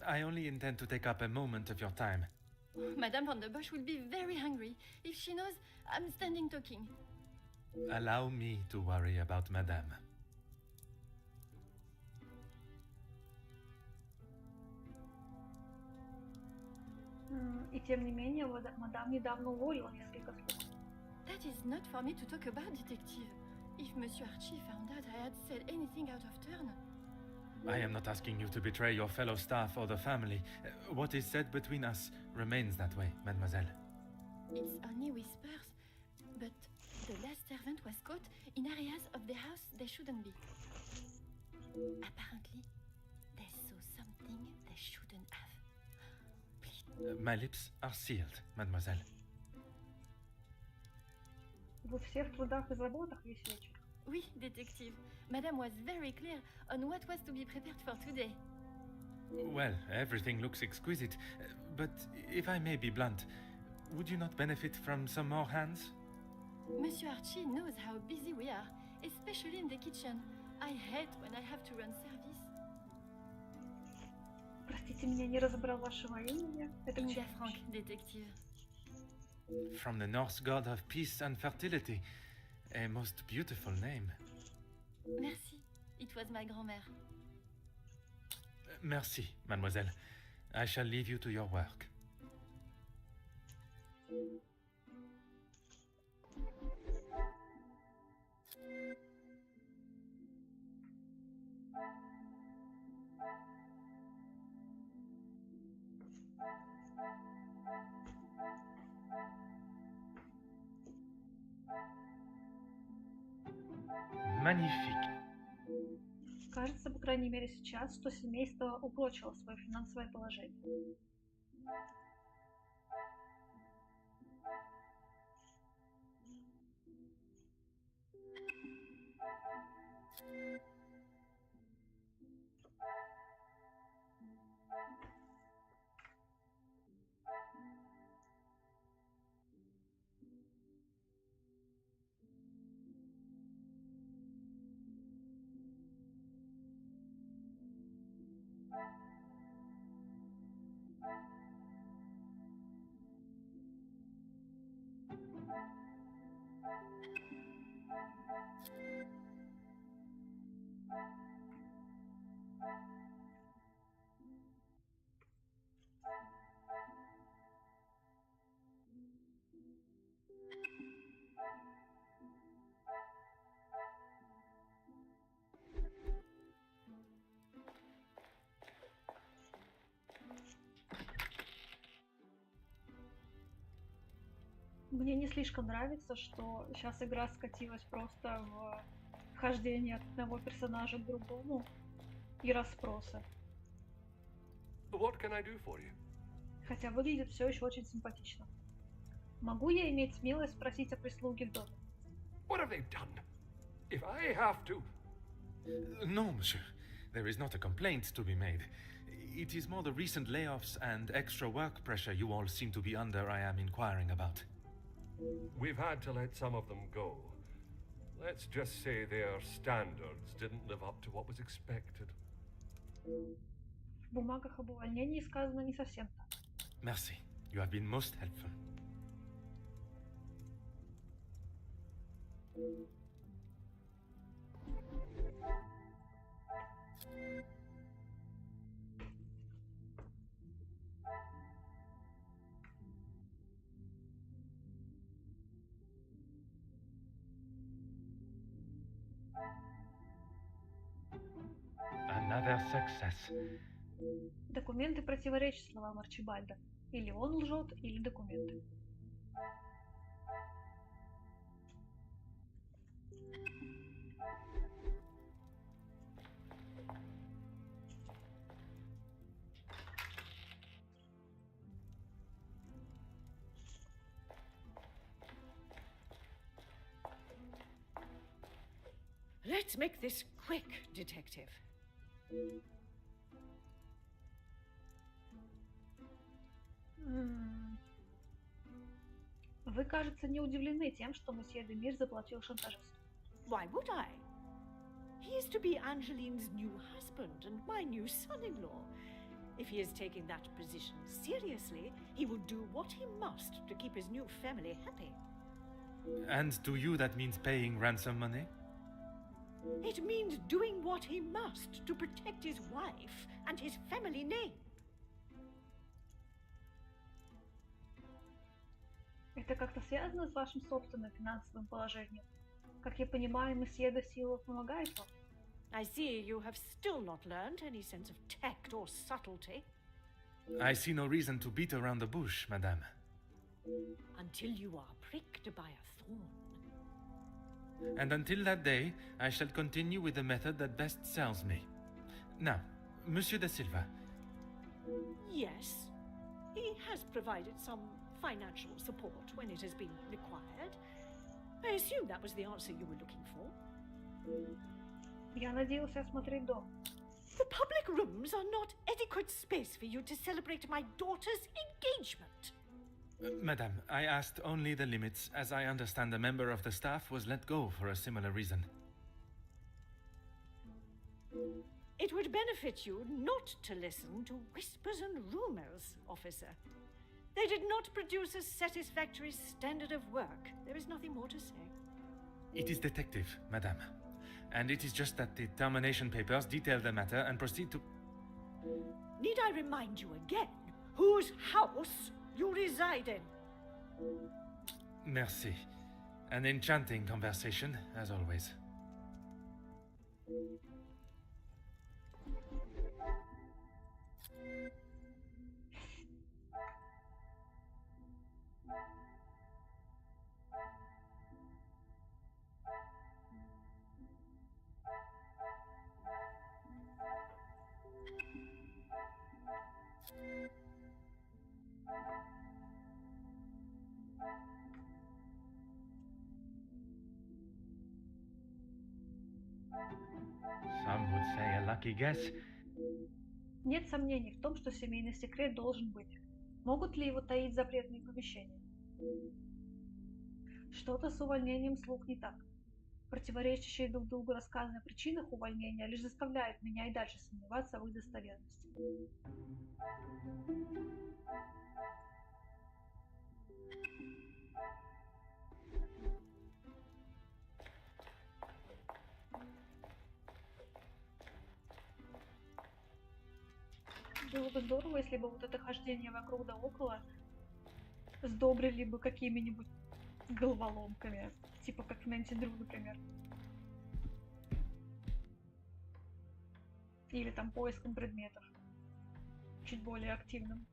I only intend to take up a moment of your time. Madame van der Bosch will be very hungry if she knows I'm standing talking. Allow me to worry about Madame. И тем не менее, мадам недавно уволила несколько слуг. That is not for me to talk about, detective. If Monsieur Archie found out I had said anything out of turn. I am not asking you to betray your fellow staff or the family. What is said between us remains that way, mademoiselle. It's only whispers, but the last servant was caught in areas of the house they shouldn't be. Apparently, they saw something they shouldn't have. Please. My lips are sealed, mademoiselle. Вы все в трудах и заботах весь вечер. Oui, detective. Madame was very clear on what was to be prepared for today. Well, everything looks exquisite, but if I may be blunt, would you not benefit from some more hands? Monsieur Archie knows how busy we are, especially in the kitchen. I hate when I have to run service. Простите меня, не разобрал вашего имени. Это Inga чья Frank, вещь? detective. From the Norse god of peace and fertility. A most beautiful name. Merci. It was my grand-mère. Merci, mademoiselle. I shall leave you to your work. Magnifique. Кажется, по крайней мере сейчас, что семейство упрочило свое финансовое положение. Мне не слишком нравится, что сейчас игра скатилась просто в хождение от одного персонажа к другому и расспросы. What can I do for you? Хотя выглядит все еще очень симпатично. Могу я иметь смелость спросить о прислуге в доме? What have they done? If I have to... No, monsieur. There is not a complaint to be made. It is more the recent layoffs and extra work pressure you all seem to be under I am inquiring about. We've had to let some of them go. Let's just say their standards didn't live up to what was expected. В бумагах об увольнении сказано не совсем так. Merci. You have been most helpful. Another success. Документы противоречат словам Арчибальда. Или он лжет, или документы. Let's make this quick, detective. Вы, кажется, не удивлены тем, что месье Демир заплатил шантажисту. Why would I? He is to be Angeline's new husband and my new son-in-law. If he is taking that position seriously, he will do what he must to keep his new family happy. And to you that means paying ransom money? It means doing what he must to protect his wife and his family name. Это как-то связано с вашим собственным финансовым положением? Как я понимаю, месье де Силва помогает вам? I see you have still not learned any sense of tact or subtlety. I see no reason to beat around the bush, madame. Until you are pricked by a thorn. And until that day, I shall continue with the method that best serves me. Now, Monsieur de Silva. Yes, he has provided some financial support when it has been required. I assume that was the answer you were looking for. Я надеялся осмотреть дом. The public rooms are not adequate space for you to celebrate my daughter's engagement. Madame, I asked only the limits, as I understand a member of the staff was let go for a similar reason. It would benefit you not to listen to whispers and rumors, officer. They did not produce a satisfactory standard of work. There is nothing more to say. It is detective, madame. And it is just that the termination papers detail the matter and proceed to... Need I remind you again whose house you reside in? Merci. An enchanting conversation, as always. Some would say a lucky guess. Нет сомнений в том, что семейный секрет должен быть. Могут ли его таить запретные помещения? Что-то с увольнением слуг не так. Противоречащие друг другу рассказы о причинах увольнения лишь заставляют меня и дальше сомневаться в их достоверности. Было бы здорово, если бы вот это хождение вокруг да около сдобрили бы какими-нибудь головоломками, типа как в Нэнси Дрю, например. Или там поиском предметов, чуть более активным.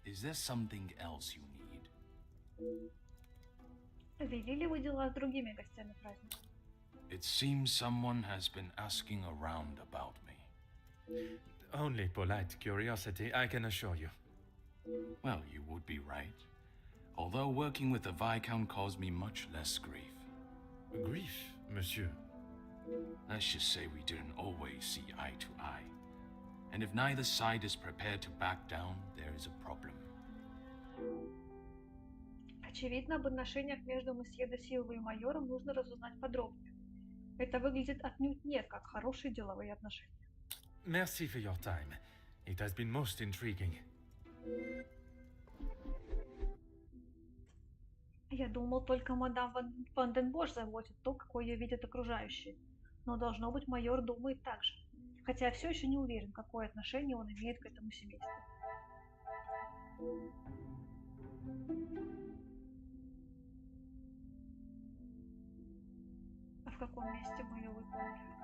Is there something else you need? Вели ли вы дела с другими гостями праздника? It seems someone has been asking around about me. Only polite curiosity, I can assure you. Well, you would be right. Although working with the Viscount caused me much less grief. Grief, monsieur. Let's just say we didn't always see eye to eye. And if neither side is prepared to back down, there is a problem. Очевидно, об отношениях между месье де Силвой и майором нужно разузнать подробнее. Это выглядит отнюдь не как хорошие деловые отношения. Merci for your time. It has been most intriguing. Я думал, только мадам Ванденбош заботит то, какой ее видят окружающие. Но, должно быть, майор думает так же. Хотя я все еще не уверен, какое отношение он имеет к этому семейству. А в каком месте мы ее выполнили?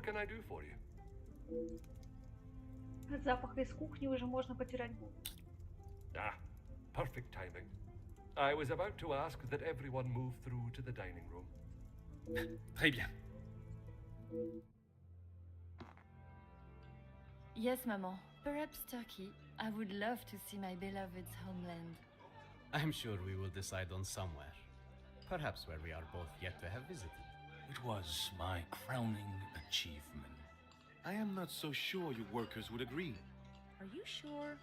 can I do for you? От запаха из кухни уже можно потерять голову. Ah, perfect timing. I was about to ask that everyone move through to the dining room. Très bien. Yes, Maman. Perhaps Turkey. I would love to see my beloved's homeland. I'm sure we will decide on somewhere. Perhaps where we are both yet to have visited. It was my crowning achievement. I am not so sure you workers would agree. Are you sure?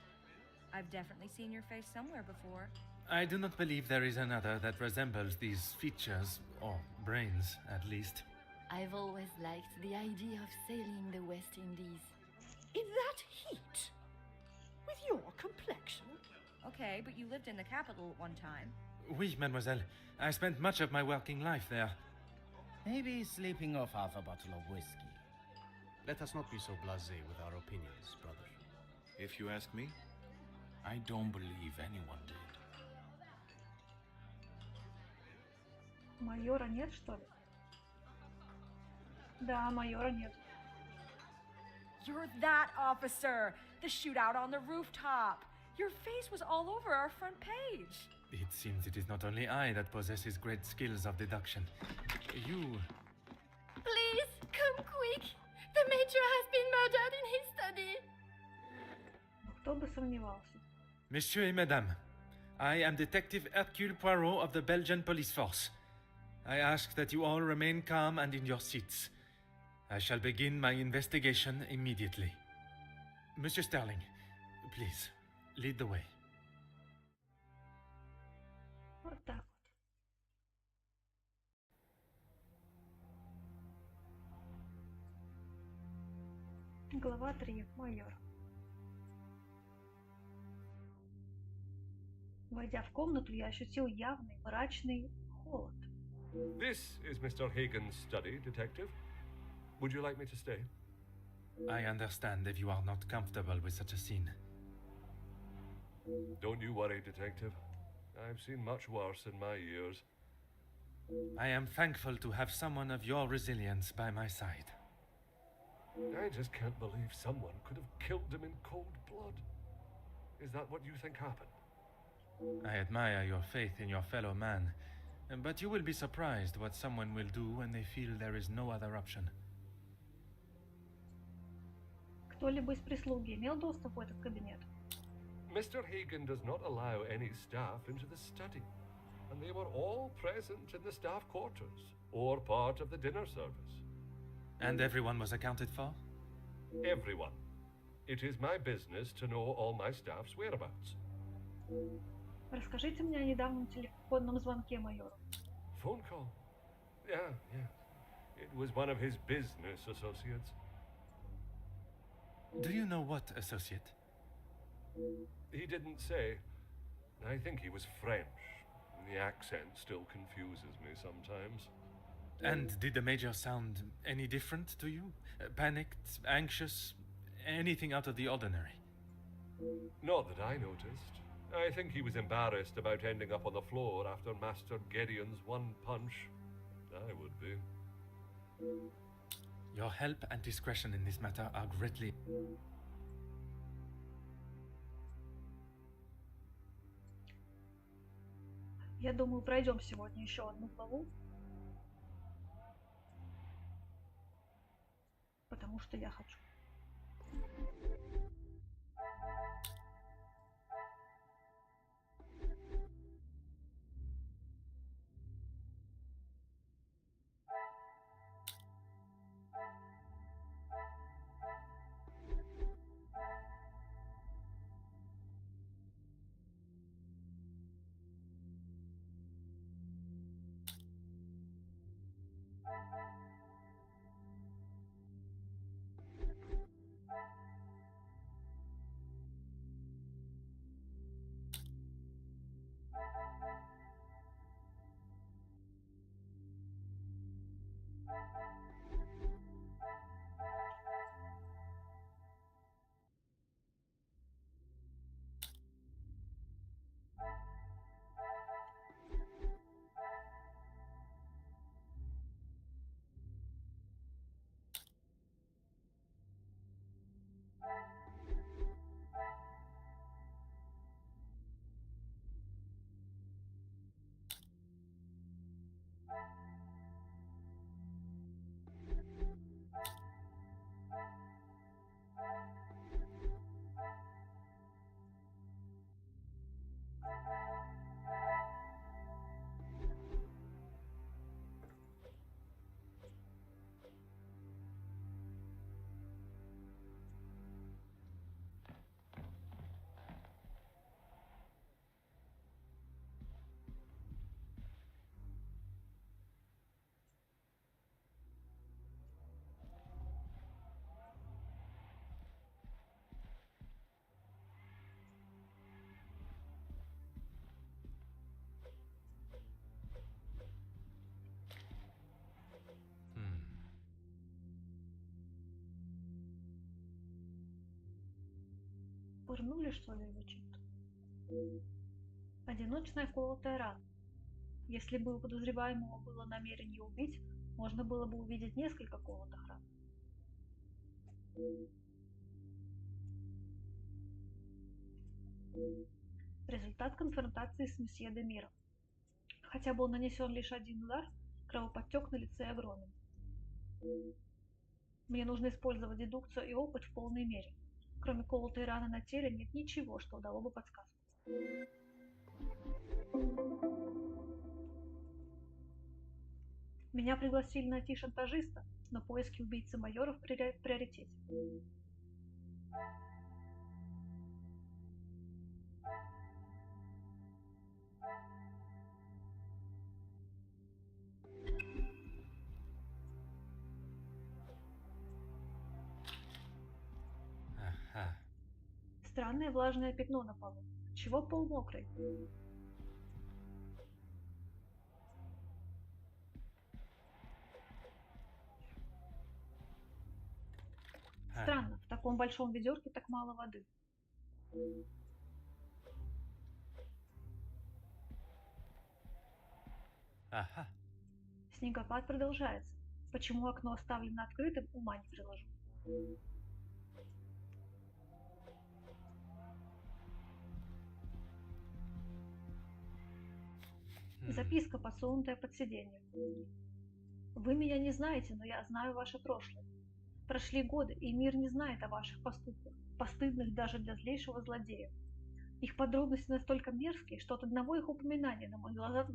I've definitely seen your face somewhere before. I do not believe there is another that resembles these features, or brains, at least. I've always liked the idea of sailing the West Indies. In that heat? With your complexion? Okay, but you lived in the capital at one time. Oui, mademoiselle. I spent much of my working life there. Maybe sleeping off half a bottle of whiskey. Let us not be so blasé with our opinions, brother. If you ask me, I don't believe anyone did. Майора нет, что ли? Да, майора нет. You're that officer! The shootout on the rooftop! Your face was all over our front page! It seems it is not only I that possesses great skills of deduction. You... Please, come quick! The Major has been murdered in his study! Кто бы сомневался. Messieurs et Mesdames, I am Detective Hercule Poirot of the Belgian Police Force. I ask that you all remain calm and in your seats. I shall begin my investigation immediately. Monsieur Sterling, please, lead the way. Вот так вот. Глава 3. Майор. Войдя в комнату, я ощутил явный мрачный холод. This is Mr. Hagen's study, Detective. Would you like me to stay? I understand if you are not comfortable with such a scene. Don't you worry, Detective. I've seen much worse in my years. I am thankful to have someone of your resilience by my side. I just can't believe someone could have killed him in cold blood. Is that what you think happened? I admire your faith in your fellow man, but you will be surprised what someone will do when they feel there is no other option. Кто-либо из прислуги имел доступ в этот кабинет? Mr. Hagen does not allow any staff into the study, and they were all present in the staff quarters, or part of the dinner service. And everyone was accounted for? Everyone. It is my business to know all my staff's whereabouts. Расскажите мне о недавнем телефонном звонке майору. Phone call? Yeah. It was one of his business associates. Do you know what associate? He didn't say. I think he was French. The accent still confuses me sometimes. And did the Major sound any different to you? Panicked, anxious, anything out of the ordinary? Not that I noticed. I think he was embarrassed about ending up on the floor after Master Gideon's one punch. I would be. Your help and discretion in this matter are greatly... Я думаю, пройдем сегодня еще одну главу. Потому что я хочу. Пырнули, что ли, его чем-то? Одиночная колотая рана. Если бы у подозреваемого было намерение убить, можно было бы увидеть несколько колотых ран. Результат конфронтации с месье де Миром. Хотя был нанесен лишь один удар, кровоподтек на лице огромен. Мне нужно использовать дедукцию и опыт в полной мере. Кроме колотой раны на теле нет ничего, что дало бы подсказку. Меня пригласили найти шантажиста, но поиски убийцы майора в приоритете. Aha. Странное влажное пятно на полу. Чего пол мокрый? Странно, в таком большом ведерке так мало воды. Aha. Снегопад продолжается. Почему окно оставлено открытым, ума не приложу. Записка, подсунутая под сиденье. Вы меня не знаете, но я знаю ваше прошлое. Прошли годы, и мир не знает о ваших поступках, постыдных даже для злейшего злодея. Их подробности настолько мерзкие, что от одного их упоминания на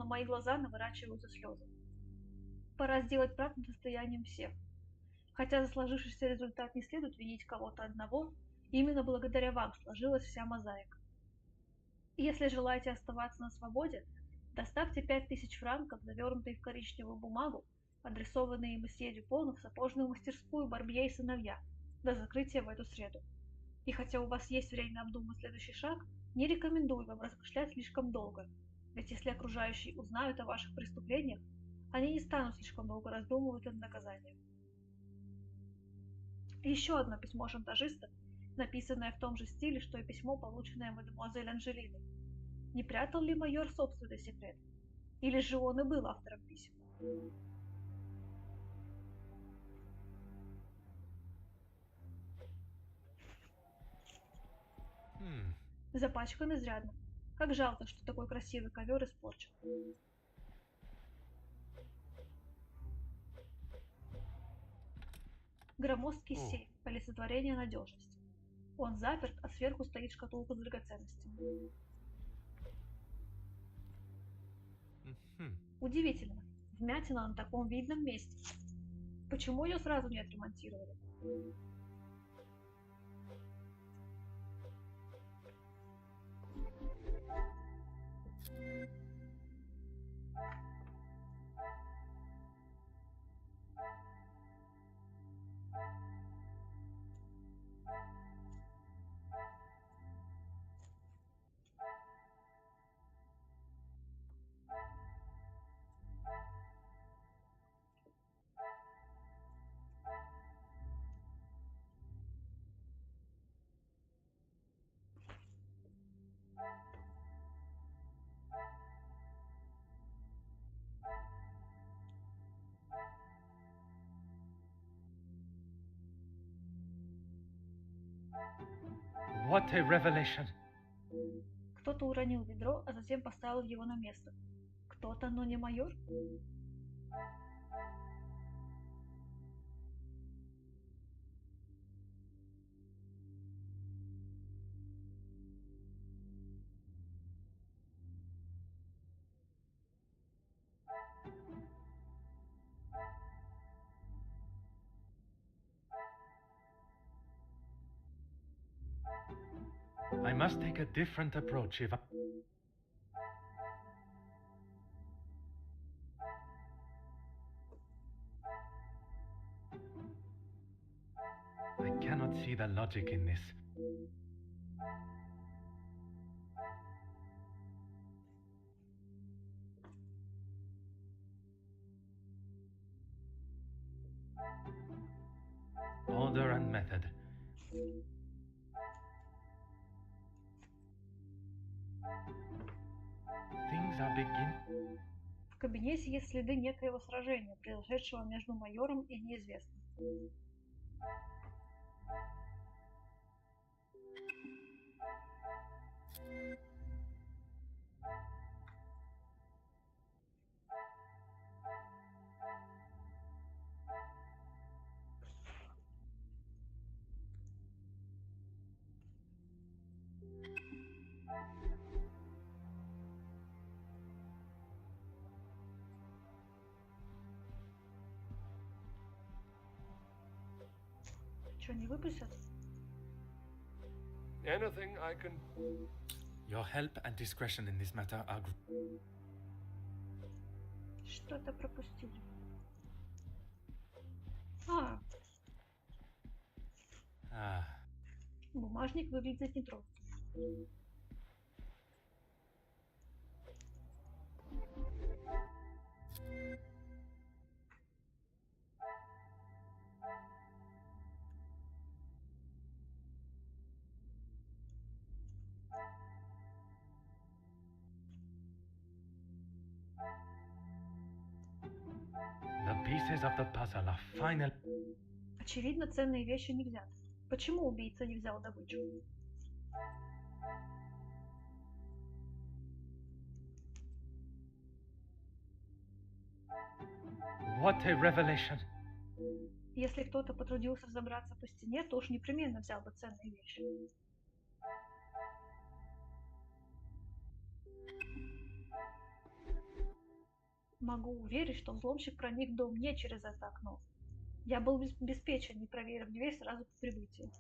мои глаза наворачиваются слезы. Пора сделать правду достоянием всех. Хотя за сложившийся результат не следует винить кого-то одного, именно благодаря вам сложилась вся мозаика. И если желаете оставаться на свободе, доставьте 5000 франков, завернутые в коричневую бумагу, адресованные месье Дюпону в сапожную мастерскую Барбье и сыновья, до закрытия в эту среду. И хотя у вас есть время обдумать следующий шаг, не рекомендую вам размышлять слишком долго, ведь если окружающие узнают о ваших преступлениях, они не станут слишком долго раздумывать над наказанием. И еще одно письмо шантажиста, написанное в том же стиле, что и письмо, полученное мадемуазель Анжелиной. Не прятал ли майор собственный секрет? Или же он и был автором писем? Запачкан изрядно. Как жалко, что такой красивый ковер испорчен. Громоздкий сейф, олицетворение надежности. Он заперт, а сверху стоит шкатулка с драгоценностями. Удивительно. Вмятина на таком видном месте. Почему ее сразу не отремонтировали? What a revelation! Кто-то уронил ведро, а затем поставил его на место. Кто-то, но не майор? I must take a different approach if I... I cannot see the logic in this. Order and method. Things are beginning. В кабинете есть следы некоего сражения, произошедшего между майором и неизвестным. Что, не выпустят? Anything I can... Your help and discretion in this matter are Что-то пропустили. Бумажник выглядит нетронутым. The pieces of the puzzle are final. Очевидно, ценные вещи не взяты. Почему убийца не взял добычу? What a revelation! Если кто-то потрудился разобраться по стене, то уж непременно взял бы ценные вещи. Могу уверить, что взломщик проник в дом не через это окно. Я был обеспечен, не проверив дверь сразу по прибытии.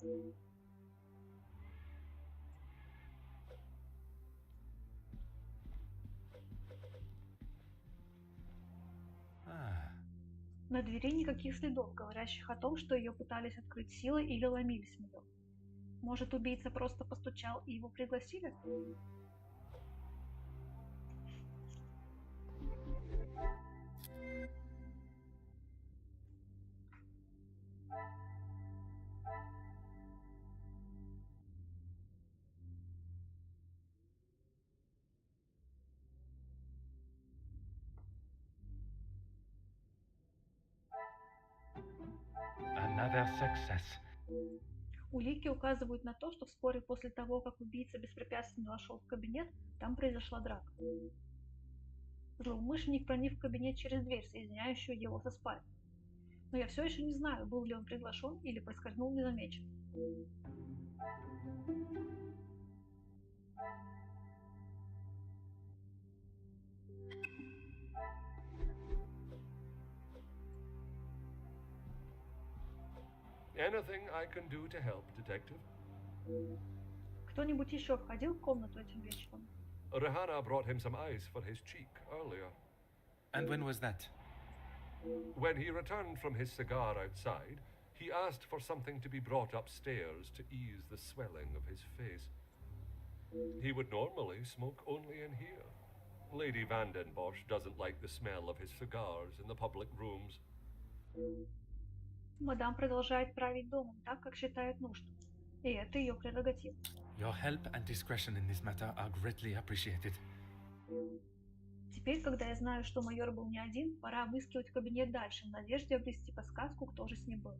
На двери никаких следов, говорящих о том, что ее пытались открыть силой или ломились в нее. Может, убийца просто постучал и его пригласили? Another success. Улики указывают на то, что вскоре после того, как убийца беспрепятственно вошел в кабинет, там произошла драка. Злоумышленник проник в кабинет через дверь, соединяющую его со спальней. Но я все еще не знаю, был ли он приглашен или проскользнул незамеченным. Anything I can do to help, Detective? Кто-нибудь еще входил в комнату этим вечером? Rehana brought him some ice for his cheek earlier. And when was that? When he returned from his cigar outside, he asked for something to be brought upstairs to ease the swelling of his face. He would normally smoke only in here. Lady Vandenbosch doesn't like the smell of his cigars in the public rooms. Мадам продолжает править домом так, как считает нужным. И это ее прерогатива. Your help and discretion in this matter are greatly appreciated. Теперь, когда я знаю, что майор был не один, пора обыскивать кабинет дальше, в надежде обрести подсказку, кто же с ним был.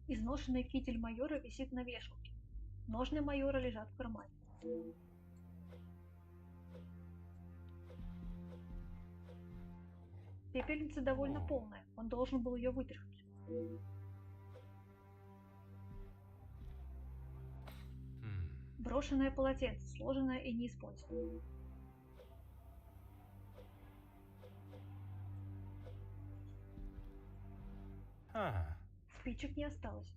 Изношенный китель майора висит на вешалке. Ножны майора лежат в кармане. Пепельница довольно полная, он должен был ее вытряхнуть. Брошенное полотенце, сложенное и неиспользованное. Спичек не осталось.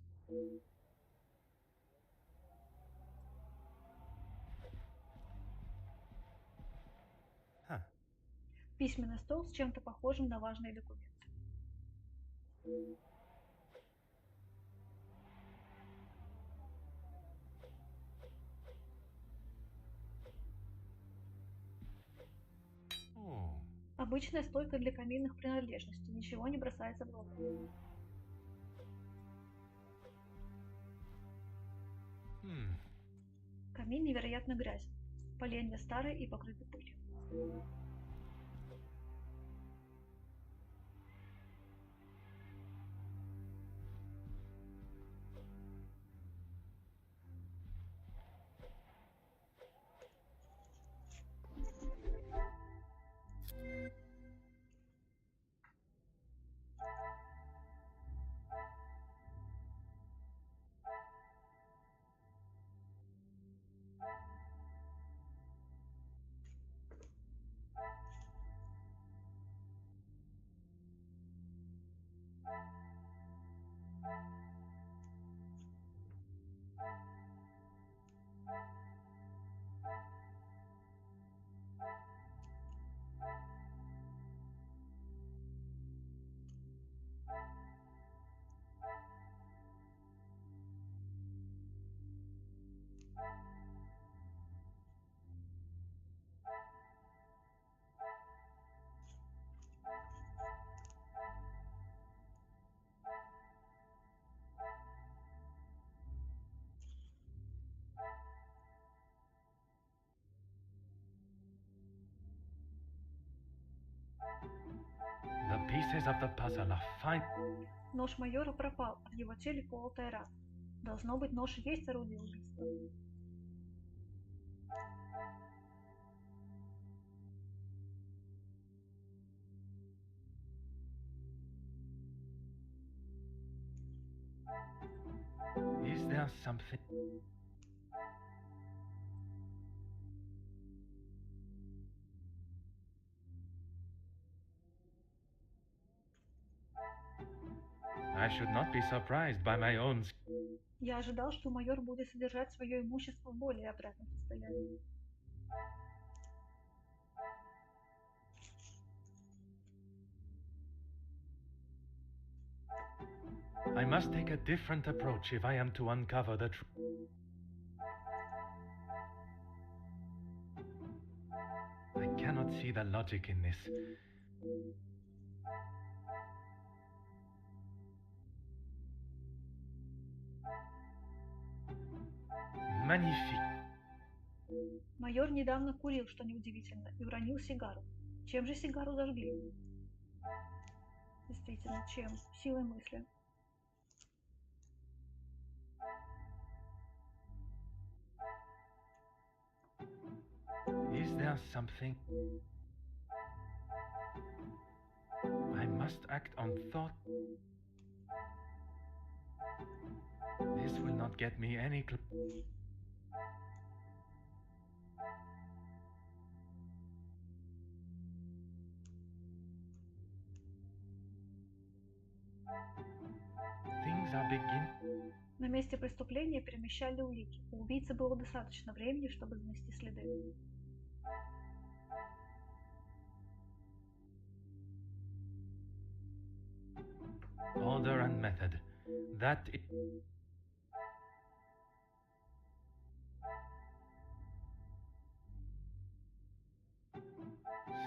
Письменный стол с чем-то похожим на важные документы. Oh. Обычная стойка для каминных принадлежностей, ничего не бросается в глаза. Камин невероятно грязен. Поленья старые и покрыты пылью. The pieces of the puzzle are fine. Нож майора пропал, а в его теле колотая рана. Должно быть, нож и есть орудие убийства. Is there something? I should not be surprised by my own. Я ожидал, что майор будет содержать свое имущество в более опрятном состоянии. I must take a different approach if I am to uncover the truth. I cannot see the logic in this. Magnifique. Майор недавно курил, что неудивительно, и уронил сигару. Чем же сигару зажгли? Действительно, чем? Силой мысли. Is there something? I must act on thought. This will not get me any Things are beginning. На месте преступления перемещали улики. У убийцы было достаточно времени, чтобы замести следы. Order and method. That is...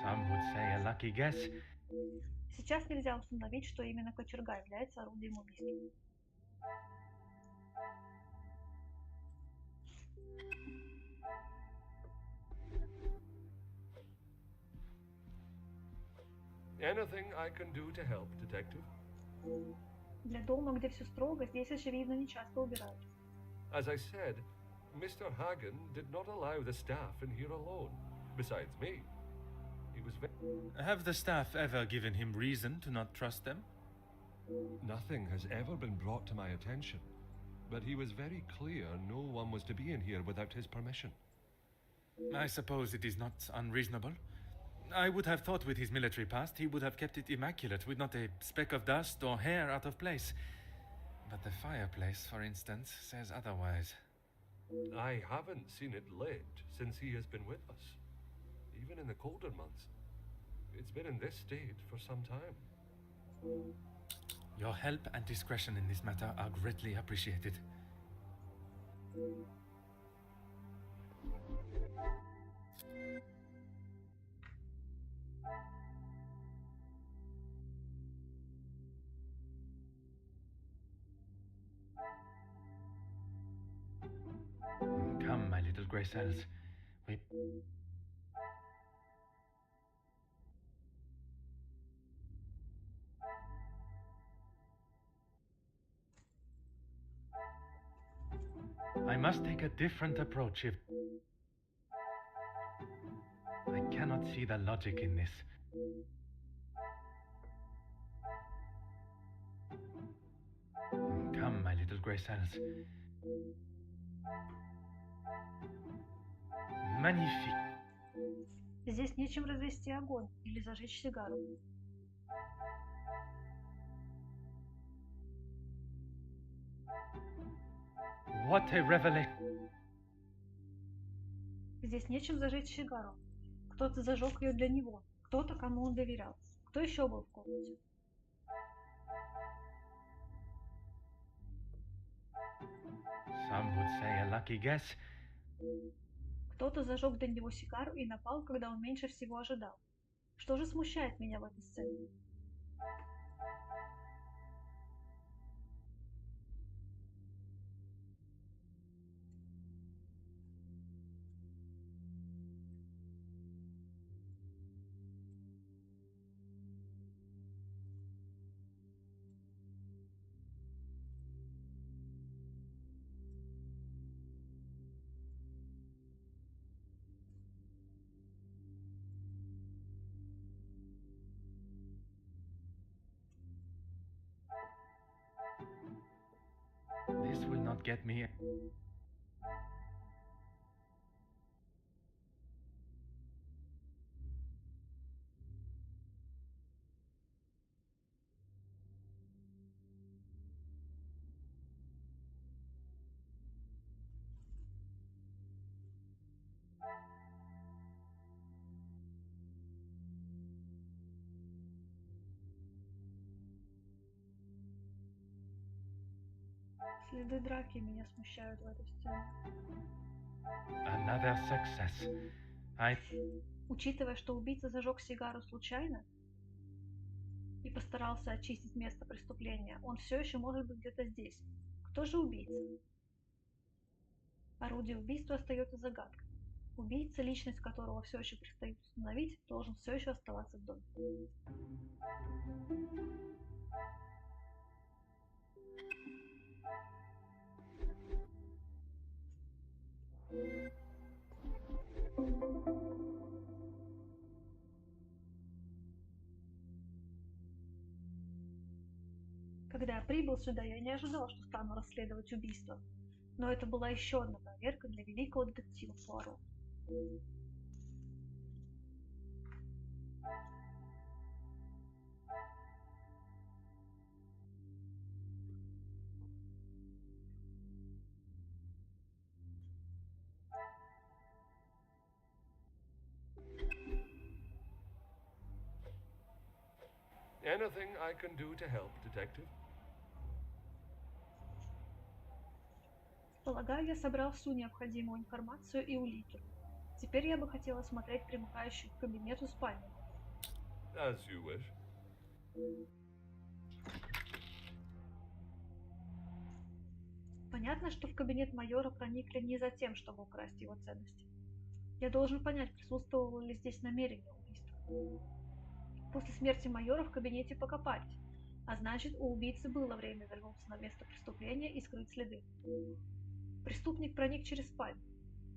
Some would say a lucky guess. Сейчас нельзя установить, что именно кочерга является орудием убийства. Anything I can do to help, detective? Для дома, где все строго, здесь, очевидно, не часто убирают. As I said, Mr. Hagen did not allow the staff in here alone. Besides me, he was Have the staff ever given him reason to not trust them? Nothing has ever been brought to my attention, but he was very clear no one was to be in here without his permission. I suppose it is not unreasonable. I would have thought with his military past he would have kept it immaculate, with not a speck of dust or hair out of place. But the fireplace, for instance, says otherwise. I haven't seen it lit since he has been with us, even in the colder months. It's been in this state for some time. Your help and discretion in this matter are greatly appreciated. Come, my little grey cells. We... I must take a different approach if... I cannot see the logic in this. Come, my little grey cells. Magnifique. Здесь нечем развести огонь или зажечь сигару. What a revelation. Здесь нечем зажечь сигару. Кто-то зажег ее для него. Кто-то, кому он доверял. Кто еще был в комнате? Some would say a lucky guess. Кто-то зажег для него сигару и напал, когда он меньше всего ожидал. Что же смущает меня в этой сцене? This will not get me. Следы драки меня смущают в этой сцене. Another success. Учитывая, что убийца зажег сигару случайно и постарался очистить место преступления, он все еще может быть где-то здесь. Кто же убийца? Орудие убийства остается загадкой. Убийца, личность которого все еще предстоит установить, должен все еще оставаться в доме. Когда я прибыл сюда, я не ожидал, что стану расследовать убийство. Но это была еще одна проверка для великого детектива Пуаро. Anything I can do to help, detective? Полагаю, я собрал всю необходимую информацию и улики. Теперь я бы хотел осмотреть примыкающую к кабинету спальню. As you wish. Понятно, что в кабинет майора проникли не за тем, чтобы украсть его ценности. Я должен понять, присутствовало ли здесь намерение убийства. После смерти майора в кабинете покопались, а значит, у убийцы было время вернуться на место преступления и скрыть следы. Преступник проник через спальню.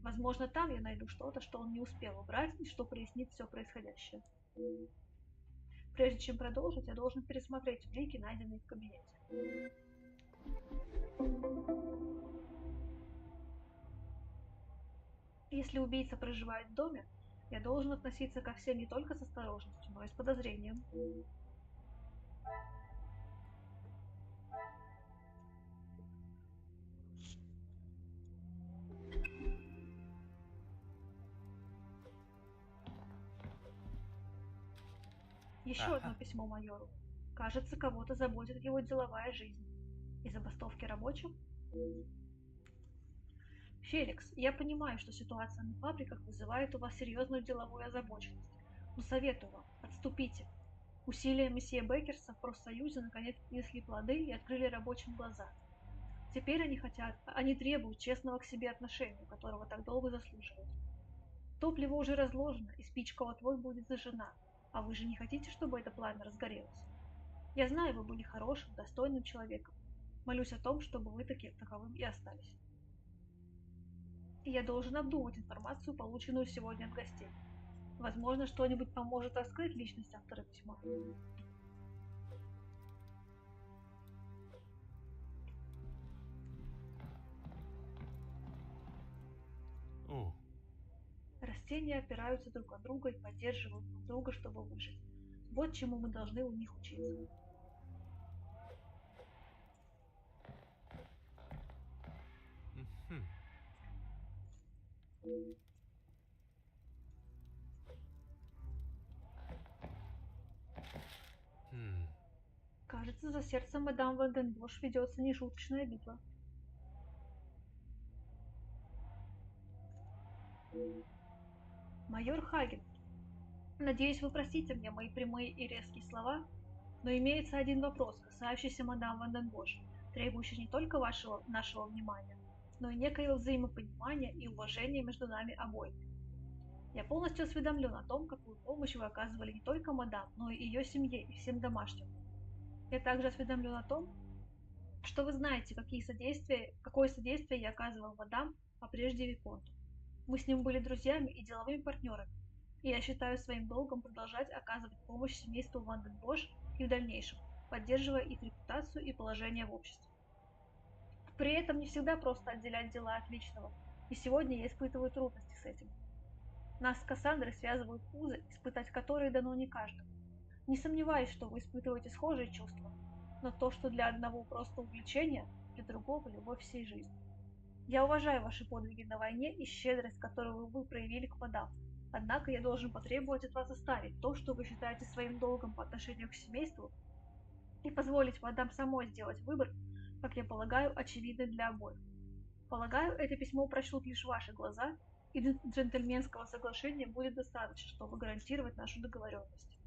Возможно, там я найду что-то, что он не успел убрать и что прояснит все происходящее. Прежде чем продолжить, я должен пересмотреть улики, найденные в кабинете. Если убийца проживает в доме, я должен относиться ко всем не только с осторожностью, но и с подозрением. Еще одно письмо майору. Кажется, кого-то заботит его деловая жизнь. И забастовки рабочих? Феликс, я понимаю, что ситуация на фабриках вызывает у вас серьезную деловую озабоченность. Но советую вам, отступите. Усилия месье Беккерса в профсоюзе наконец принесли плоды и открыли рабочим глаза. Теперь они требуют честного к себе отношения, которого так долго заслуживают. Топливо уже разложено, и спичка вот-вот будет зажжена. А вы же не хотите, чтобы это пламя разгорелось? Я знаю, вы были хорошим, достойным человеком. Молюсь о том, чтобы вы таковым и остались. И я должен обдумать информацию, полученную сегодня от гостей. Возможно, что-нибудь поможет раскрыть личность автора письма. Oh. Растения опираются друг от друга и поддерживают друг друга, чтобы выжить. Вот чему мы должны у них учиться. Кажется, за сердце мадам Ванденбош ведется нешуточная битва. Майор Хаген, надеюсь, вы простите мне мои прямые и резкие слова, но имеется один вопрос, касающийся мадам Ванденбош, требующий не только нашего внимания, но и некоего взаимопонимания и уважения между нами обоими. Я полностью осведомлен о том, какую помощь вы оказывали не только мадам, но и ее семье и всем домашним. Я также осведомлен о том, что вы знаете, какое содействие я оказывал мадам, а прежде Виконту. Мы с ним были друзьями и деловыми партнерами, и я считаю своим долгом продолжать оказывать помощь семейству Ванденбош и в дальнейшем, поддерживая их репутацию и положение в обществе. При этом не всегда просто отделять дела от личного, и сегодня я испытываю трудности с этим. Нас с Кассандрой связывают узы, испытать которые дано не каждому. Не сомневаюсь, что вы испытываете схожие чувства, но то, что для одного просто увлечение, для другого любовь всей жизни. Я уважаю ваши подвиги на войне и щедрость, которую вы проявили к мадам. Однако я должен потребовать от вас оставить то, что вы считаете своим долгом по отношению к семейству, и позволить мадам самой сделать выбор, как я полагаю, очевидный для обоих. Полагаю, это письмо прочтут лишь ваши глаза, и джентльменского соглашения будет достаточно, чтобы гарантировать нашу договоренность.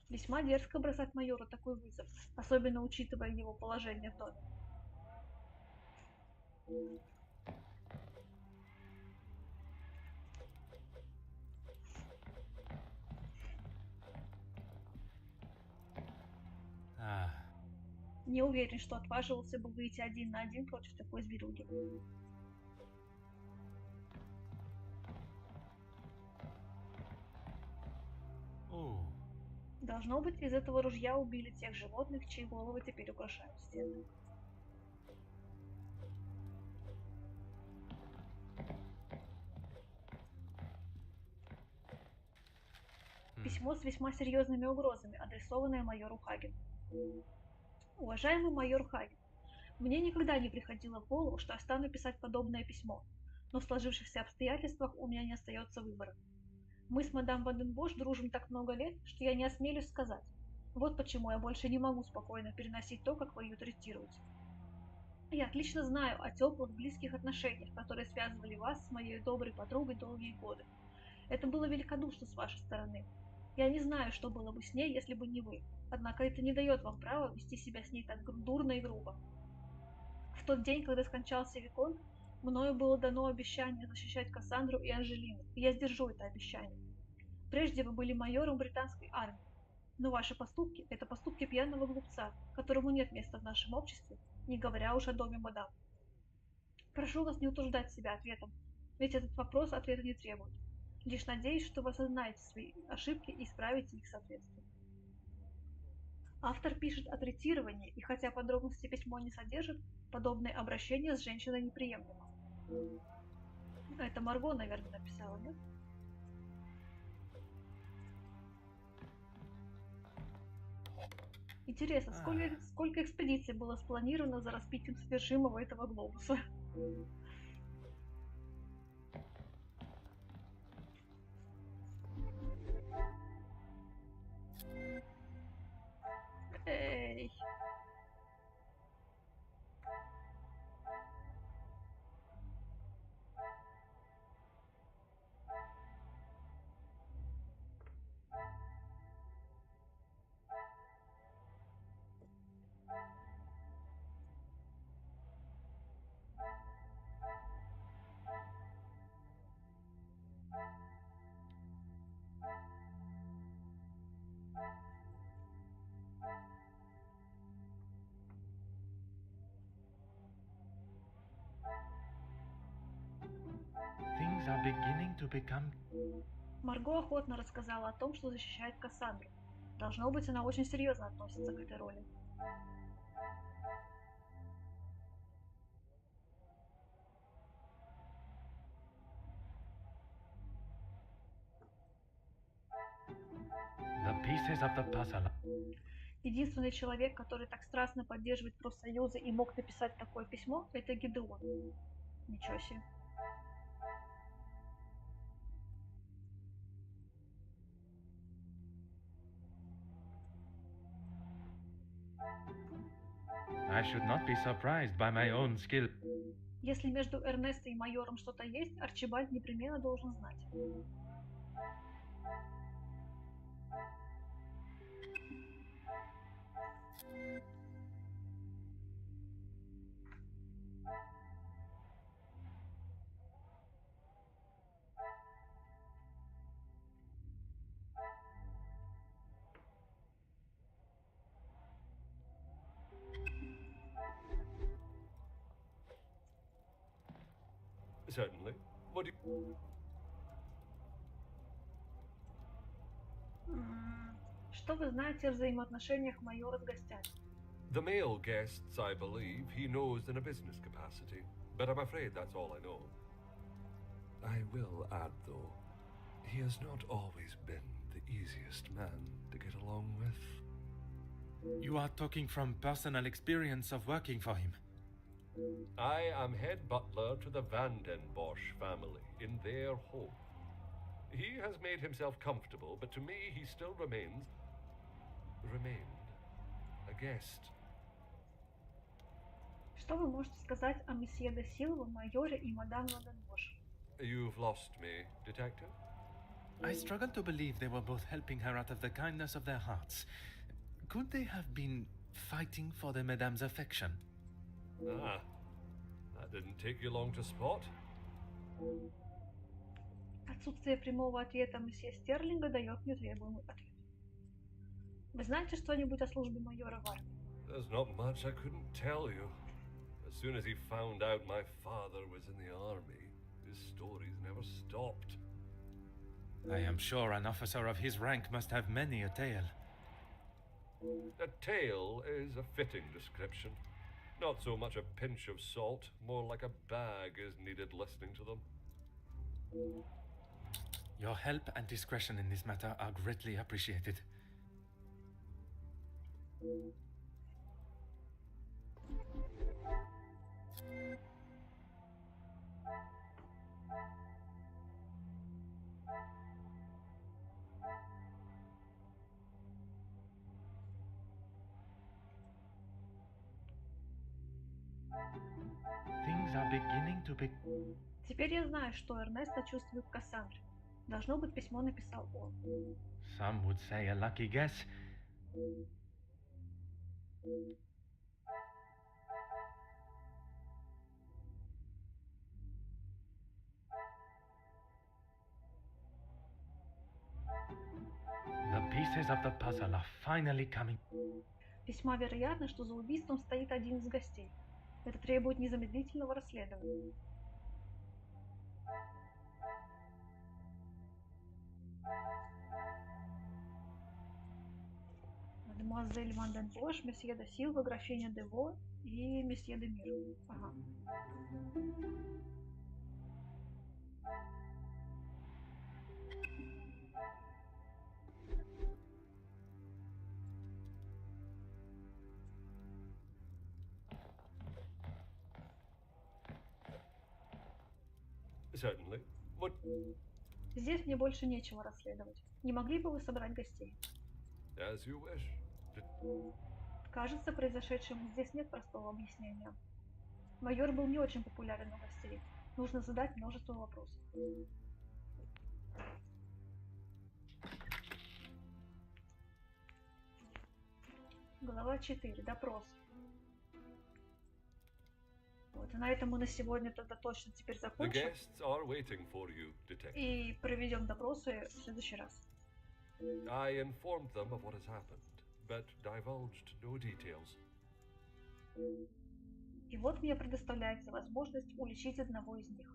Весьма дерзко бросать майору такой вызов, особенно учитывая его положение в доме. Не уверен, что отваживался бы выйти один на один против такой зверюги. Должно быть, из этого ружья убили тех животных, чьи головы теперь украшают стены. Письмо с весьма серьезными угрозами, адресованное майору Хагену. Уважаемый майор Хаген, мне никогда не приходило в голову, что я стану писать подобное письмо, но в сложившихся обстоятельствах у меня не остается выбора. Мы с мадам Ванденбош дружим так много лет, что я не осмелюсь сказать. Вот почему я больше не могу спокойно переносить то, как вы ее третируете. Я отлично знаю о теплых, близких отношениях, которые связывали вас с моей доброй подругой долгие годы. Это было великодушно с вашей стороны. Я не знаю, что было бы с ней, если бы не вы. Однако это не дает вам права вести себя с ней так дурно и грубо. В тот день, когда скончался Виконт, мною было дано обещание защищать Кассандру и Анжелину, и я сдержу это обещание. Прежде вы были майором британской армии, но ваши поступки – это поступки пьяного глупца, которому нет места в нашем обществе, не говоря уж о доме мадам. Прошу вас не утруждать себя ответом, ведь этот вопрос ответа не требует. Лишь надеюсь, что вы осознаете свои ошибки и исправите их соответственно. Автор пишет о третировании, и хотя подробности письмо не содержит, подобное обращение с женщиной неприемлемо. Это Марго, наверное, написала, нет? Интересно, сколько экспедиций было спланировано за распитием содержимого этого глобуса? beginning to become... Марго охотно рассказала о том, что защищает Кассандру. Должно быть, она очень серьезно относится к этой роли. The pieces of the puzzle. Единственный человек, который так страстно поддерживает профсоюзы и мог написать такое письмо, это Гидеон. Ничего себе. I should not be surprised by my own skill. Если между Эрнесто и майором что-то есть, Арчибальд непременно должен знать. Certainly. What do you... Что вы знаете о взаимоотношениях майора с гостями? The male guests, I believe, he knows in a business capacity, but I'm afraid that's all I know. I will add, though, he has not always been the easiest man to get along with. You are talking from personal experience of working for him. I am head butler to the Van den Bosch family in their home. He has made himself comfortable, but to me he still remained a guest. Что вы можете сказать о месье де Силва, майоре и мадам Ванденбош? You've lost me, detective? I struggle to believe they were both helping her out of the kindness of their hearts. Could they have been fighting for the madame's affection? Ah, that didn't take you long to spot. Отсутствие прямого ответа месье Стерлинга дает мне требуемый ответ. Вы знаете что-нибудь о службе майора в армии? There's not much I couldn't tell you. As soon as he found out my father was in the army, his stories never stopped. I am sure an officer of his rank must have many a tale. A tale is a fitting description. Not so much a pinch of salt, more like a bag is needed listening to them. Your help and discretion in this matter are greatly appreciated. Things are beginning to be... Теперь я знаю, что Эрнесто чувствует к Кассандре. Должно быть, письмо написал он. Some would say a lucky guess. The pieces of the puzzle are finally coming. Весьма вероятно, что за убийством стоит один из гостей. Это требует незамедлительного расследования. Мадемуазель Ванденбош, месье де Силва, графиня де Во и месье де Мир. Ага. Certainly. What? Здесь мне больше нечего расследовать. Не могли бы вы собрать гостей? As you wish. Кажется, произошедшему здесь нет простого объяснения. Майор был не очень популярен у гостей. Нужно задать множество вопросов. Глава 4. Допрос. Вот, и на этом мы на сегодня тогда точно теперь The закончим. guests are waiting for you, detective. И проведем допросы в следующий раз. I informed them of what has happened, but divulged no details. И вот мне предоставляется возможность уличить одного из них.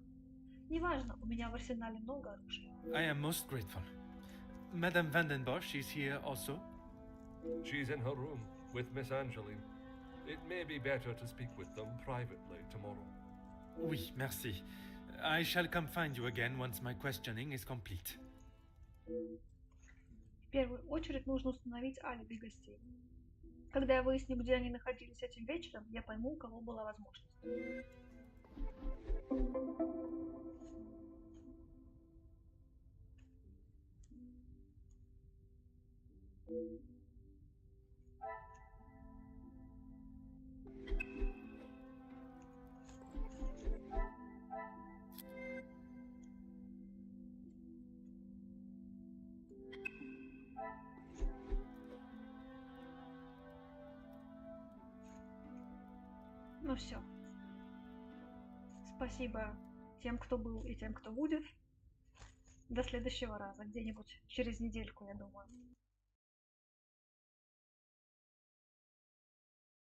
Неважно, у меня в арсенале много оружия. I am most grateful. Madame Vandenbosch is here also? She's in her room with Miss Angeline. It may be better to speak with them privately tomorrow. Oui, merci. I shall come find you again once my questioning is complete. В первую очередь нужно установить алиби гостей. Когда я выясню, где они находились этим вечером, я пойму, у кого была возможность. Ну все. Спасибо тем, кто был, и тем, кто будет. До следующего раза, где-нибудь через недельку, я думаю.